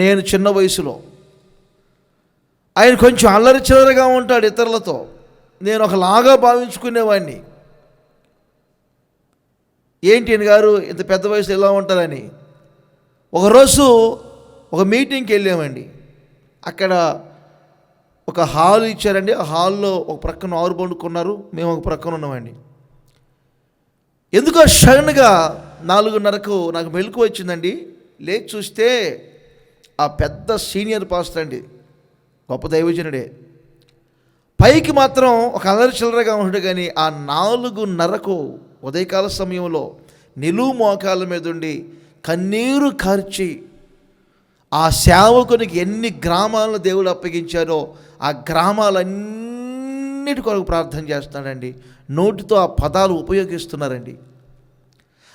నేను చిన్న వయసులో. ఆయన కొంచెం అల్లరి చిల్లరగా ఉంటాడు ఇతరులతో. నేను ఒకలాగా భావించుకునేవాడిని. ఏంటి ఈయన గారు ఇంత పెద్ద వయసులో ఎలా ఉంటారని. ఒకరోజు ఒక మీటింగ్కి వెళ్ళామండి. అక్కడ ఒక హాల్ ఇచ్చారండి. ఆ హాల్లో ఒక ప్రక్కన 6 పండుకున్నారు, మేము ఒక ప్రక్కన ఉన్నామండి. ఎందుకో సడన్గా 4:30కు నాకు మెలకు వచ్చిందండి. లేచి చూస్తే ఆ పెద్ద సీనియర్ పాస్టర్ అండి, గొప్ప దైవజనుడే. పైకి మాత్రం ఒక అల్లరి చిల్లరగా ఉంటాడు, కానీ ఆ 4:30కు ఉదయకాల సమయంలో నిలువు మోకాళ్ళ మీద ఉండి కన్నీరు కార్చి ఆ సేవకునికి ఎన్ని గ్రామాలను దేవుడు అప్పగించారో ఆ గ్రామాలన్నిటి కొరకు ప్రార్థన చేస్తున్నాడండి. నోటితో ఆ పదాలు ఉపయోగిస్తున్నారండి.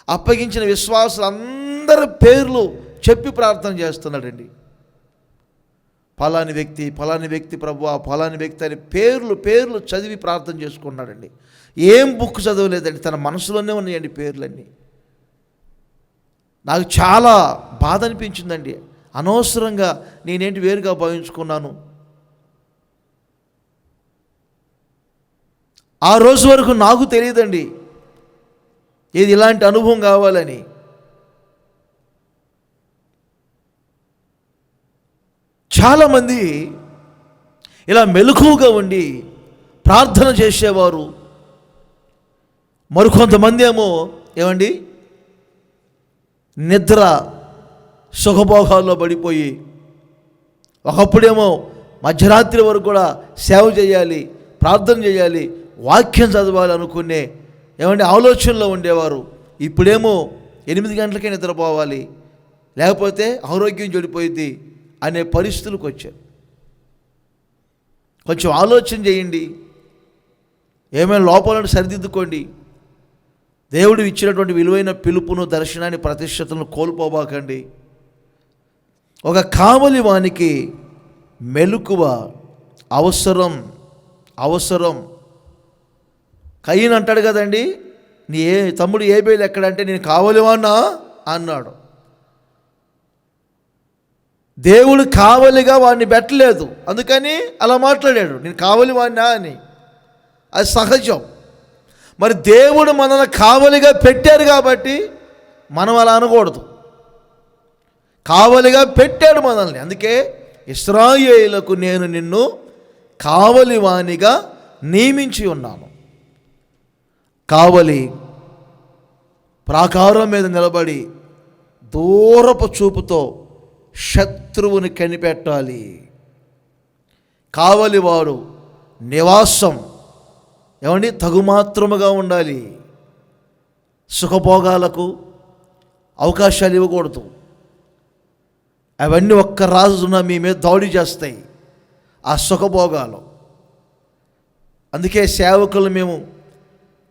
అప్పగించిన విశ్వాసులందరి పేర్లు చెప్పి ప్రార్థన చేస్తున్నాడండి. ఫలాని వ్యక్తి ప్రభువా, ఫలాని వ్యక్తి అని పేర్లు చదివి ప్రార్థన చేసుకున్నాడండి. ఏం బుక్ చదవలేదండి, తన మనసులోనే ఉన్నాయండి పేర్లన్నీ. నాకు చాలా బాధ అనిపించిందండి. అనవసరంగా నేనేంటి వేరుగా భావించుకున్నాను. ఆ రోజు వరకు నాకు తెలియదండి ఇది ఇలాంటి అనుభవం కావాలని. చాలామంది ఇలా మెలకువగా ఉండి ప్రార్థన చేసేవారు. మరికొంతమంది ఏమో ఏమండి నిద్ర సుఖభోగాల్లో పడిపోయి, ఒకప్పుడేమో మధ్యరాత్రి వరకు కూడా సేవ చేయాలి, ప్రార్థన చేయాలి, వాక్యం చదవాలి అనుకునే ఏమంటే ఆలోచనలో ఉండేవారు. ఇప్పుడేమో 8 గంటలకే నిద్రపోవాలి, లేకపోతే ఆరోగ్యం చెడిపోయింది అనే పరిస్థితులకు వచ్చారు. కొంచెం ఆలోచన చేయండి, ఏమైనా లోపాలను సరిదిద్దుకోండి. దేవుడు ఇచ్చినటువంటి విలువైన పిలుపును, దర్శనాన్ని, ప్రతిష్టతను కోల్పోబాకండి. ఒక కావలి వానికి మెలకువ అవసరం. కయీన్ అంటాడు కదండి, నీ తమ్ముడు ఏబేలు ఎక్కడంటే నేను కావలివాన్నా అన్నాడు. దేవుడు కావలిగా వాడిని పెట్టలేదు, అందుకని అలా మాట్లాడాడు, నేను కావలివాన్నా అని. అది సహజం. మరి దేవుడు మనల్ని కావలిగా పెట్టారు కాబట్టి మనం అలా అనకూడదు. కావలిగా పెట్టాడు మనల్ని. అందుకే ఇశ్రాయేలుకు నేను నిన్ను కావలివానిగా నియమించి ఉన్నాను. కావలి ప్రాకారం మీద నిలబడి దూరపు చూపుతో శత్రువుని కనిపెట్టాలి. కావలివాడు నివాసం ఏమండి తగుమాత్రముగా ఉండాలి. సుఖభోగాలకు అవకాశాలు ఇవ్వకూడదు. అవన్నీ ఒక్క రాజున మీ మీద దాడి చేస్తాయి, ఆ సుఖభోగాలు. అందుకే సేవకులు మేము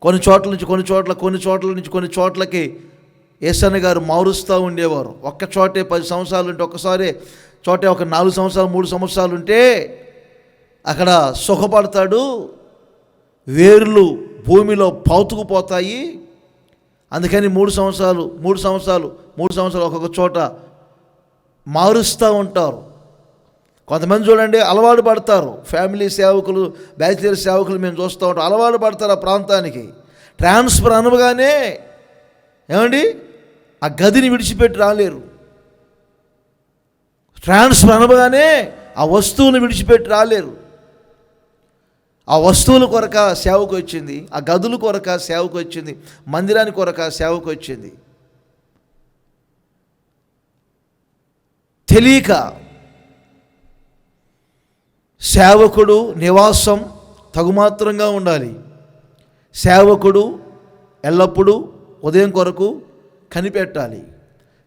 కొన్ని చోట్ల నుంచి కొన్ని చోట్లకి యేసన్న గారు మారుస్తూ ఉండేవారు. ఒక్క చోటే 10 సంవత్సరాలు ఉంటే, ఒక్కసారి చోటే ఒక 4 సంవత్సరాలు 3 సంవత్సరాలు ఉంటే అక్కడ సుఖపడతాడు. వేర్లు భూమిలో పాతుకుపోతాయి. అందుకని 3 సంవత్సరాలు ఒక్కొక్క చోట మారుస్తూ ఉంటారు. కొంతమంది చూడండి అలవాటు పడతారు. ఫ్యామిలీ సేవకులు, బ్యాచిలర్ సేవకులు మేము చూస్తూ ఉంటాం, అలవాటు పడతారు ఆ ప్రాంతానికి. ట్రాన్స్ఫర్ అనగానే ఏమండి ఆ గదిని విడిచిపెట్టి రాలేరు. ట్రాన్స్ఫర్ అనగానే ఆ వస్తువుని విడిచిపెట్టి రాలేరు. ఆ వస్తువుల కొరక సేవకు వచ్చింది, ఆ గదుల కొరక సేవకు వచ్చింది, మందిరాని కొరక సేవకు వచ్చింది. తెలియక సేవకుడు నివాసం తగుమాత్రంగా ఉండాలి. సేవకుడు ఎల్లప్పుడూ ఉదయం కొరకు కనిపెట్టాలి.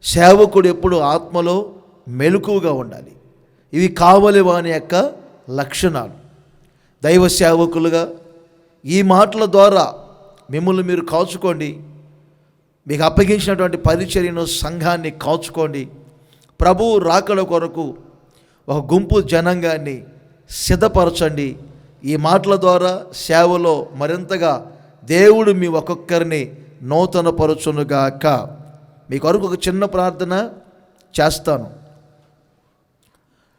సేవకుడు ఎప్పుడు ఆత్మలో మెలకువగా ఉండాలి. ఇవి కావలి వాని యొక్క లక్షణాలు. దైవ సేవకులుగా ఈ మాటల ద్వారా మిమ్మల్ని మీరు కాచుకోండి. మీకు అప్పగించినటువంటి పరిచర్యను, సంఘాన్ని కాచుకోండి. ప్రభువు రాకడ కొరకు ఒక గుంపు జనాంగాన్ని సిద్ధపరచండి. ఈ మాటల ద్వారా సేవలో మరింతగా దేవుడు మీ ఒక్కొక్కరిని నూతనపరచునుగాక. మీ కొరకు ఒక చిన్న ప్రార్థన చేస్తాను.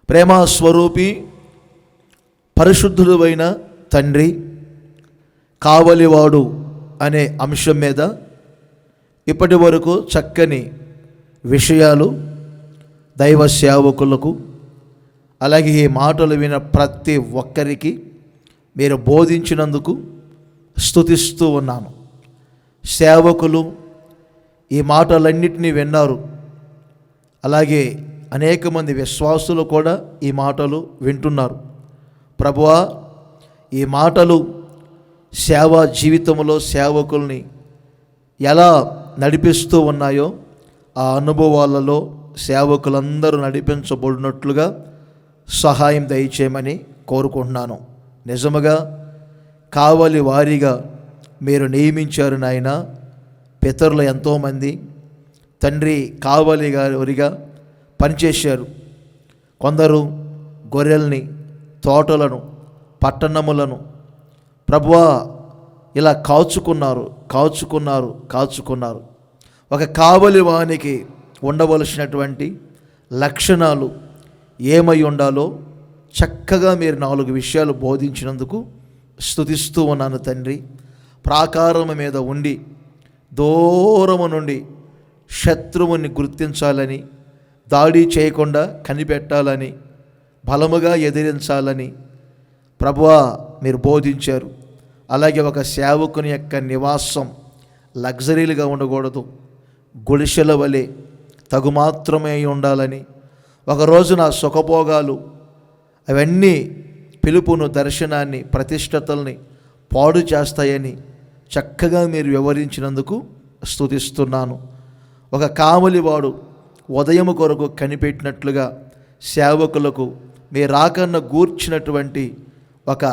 ప్రేమ స్వరూపి పరిశుద్ధుడు అయిన తండ్రి, కావలివాడు అనే అంశం మీద ఇప్పటి వరకు చక్కని విషయాలు దైవ సేవకులకు, అలాగే ఈ మాటలు విన ప్రతి ఒక్కరికి మీరు బోధించినందుకు స్తుతిస్తూ ఉన్నాను. సేవకులు ఈ మాటలన్నిటినీ విన్నారు. అలాగే అనేక మంది విశ్వాసులు కూడా ఈ మాటలు వింటున్నారు. ప్రభువా, ఈ మాటలు సేవా జీవితంలో సేవకుల్ని ఎలా నడిపిస్తూ ఉన్నాయో ఆ అనుభవాలలో సేవకులందరూ నడిపించబడినట్లుగా సహాయం దయచేయమని కోరుకుంటున్నాను. నిజముగా కావలి వారిగా మీరు నియమించారు నాయన. పితరులు ఎంతోమంది తండ్రి కావలి వారిగా పనిచేశారు. కొందరు గొర్రెల్ని, తోటలను, పట్టణములను ప్రభువా ఇలా కాచుకున్నారు. ఒక కావలి వానికి ఉండవలసినటువంటి లక్షణాలు ఏమై ఉండాలో చక్కగా మీరు 4 విషయాలు బోధించినందుకు స్తుతిస్తూ ఉన్నాను తండ్రి. ప్రాకారము మీద ఉండి దూరము నుండి శత్రువుని గుర్తించాలని, దాడి చేయకుండా కనిపెట్టాలని, బలముగా ఎదిరించాలని ప్రభువా మీరు బోధించారు. అలాగే ఒక సేవకుని యొక్క నివాసం లగ్జరీలుగా ఉండకూడదు, గుడిసెల వలె తగుమాత్రమే ఉండాలని, ఒకరోజు నా సుఖభోగాలు అవన్నీ పిలుపును, దర్శనాన్ని, ప్రతిష్టతల్ని పాడు చేస్తాయని చక్కగా మీరు వివరించినందుకు స్తుతిస్తున్నాను. ఒక కావలివాడు ఉదయం కొరకు కనిపెట్టినట్లుగా సేవకులకు మీ రాకన్న గూర్చినటువంటి ఒక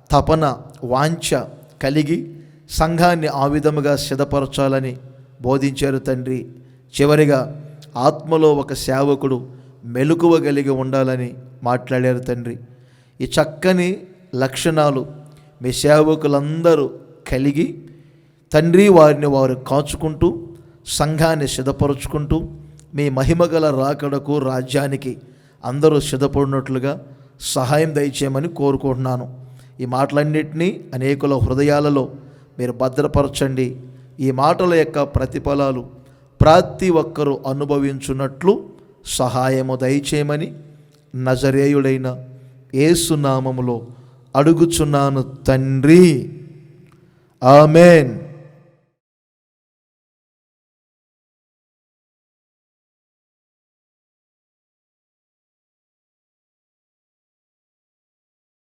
తపన, వాంఛ కలిగి సంఘాన్ని ఆ విధముగా సిద్ధపరచాలని బోధించారు తండ్రి. చివరిగా ఆత్మలో ఒక సేవకుడు మెలకువ కలిగి ఉండాలని మాట్లాడారు తండ్రి. ఈ చక్కని లక్షణాలు మీ సేవకులందరూ కలిగి తండ్రి వారిని వారు కాచుకుంటూ సంఘాన్ని సిద్ధపరుచుకుంటూ మీ మహిమగల రాకడకు, రాజ్యానికి అందరూ సిద్ధపడినట్లుగా సహాయం దయచేయమని కోరుకుంటున్నాను. ఈ మాటలన్నింటినీ అనేకుల హృదయాలలో మీరు భద్రపరచండి. ఈ మాటల యొక్క ప్రతిఫలాలు ప్రతి ఒక్కరూ అనుభవించున్నట్లు సహాయము దయచేయమని నజరేయుడైన యేసు నామములో అడుగుచున్నాను తండ్రి. ఆమేన్.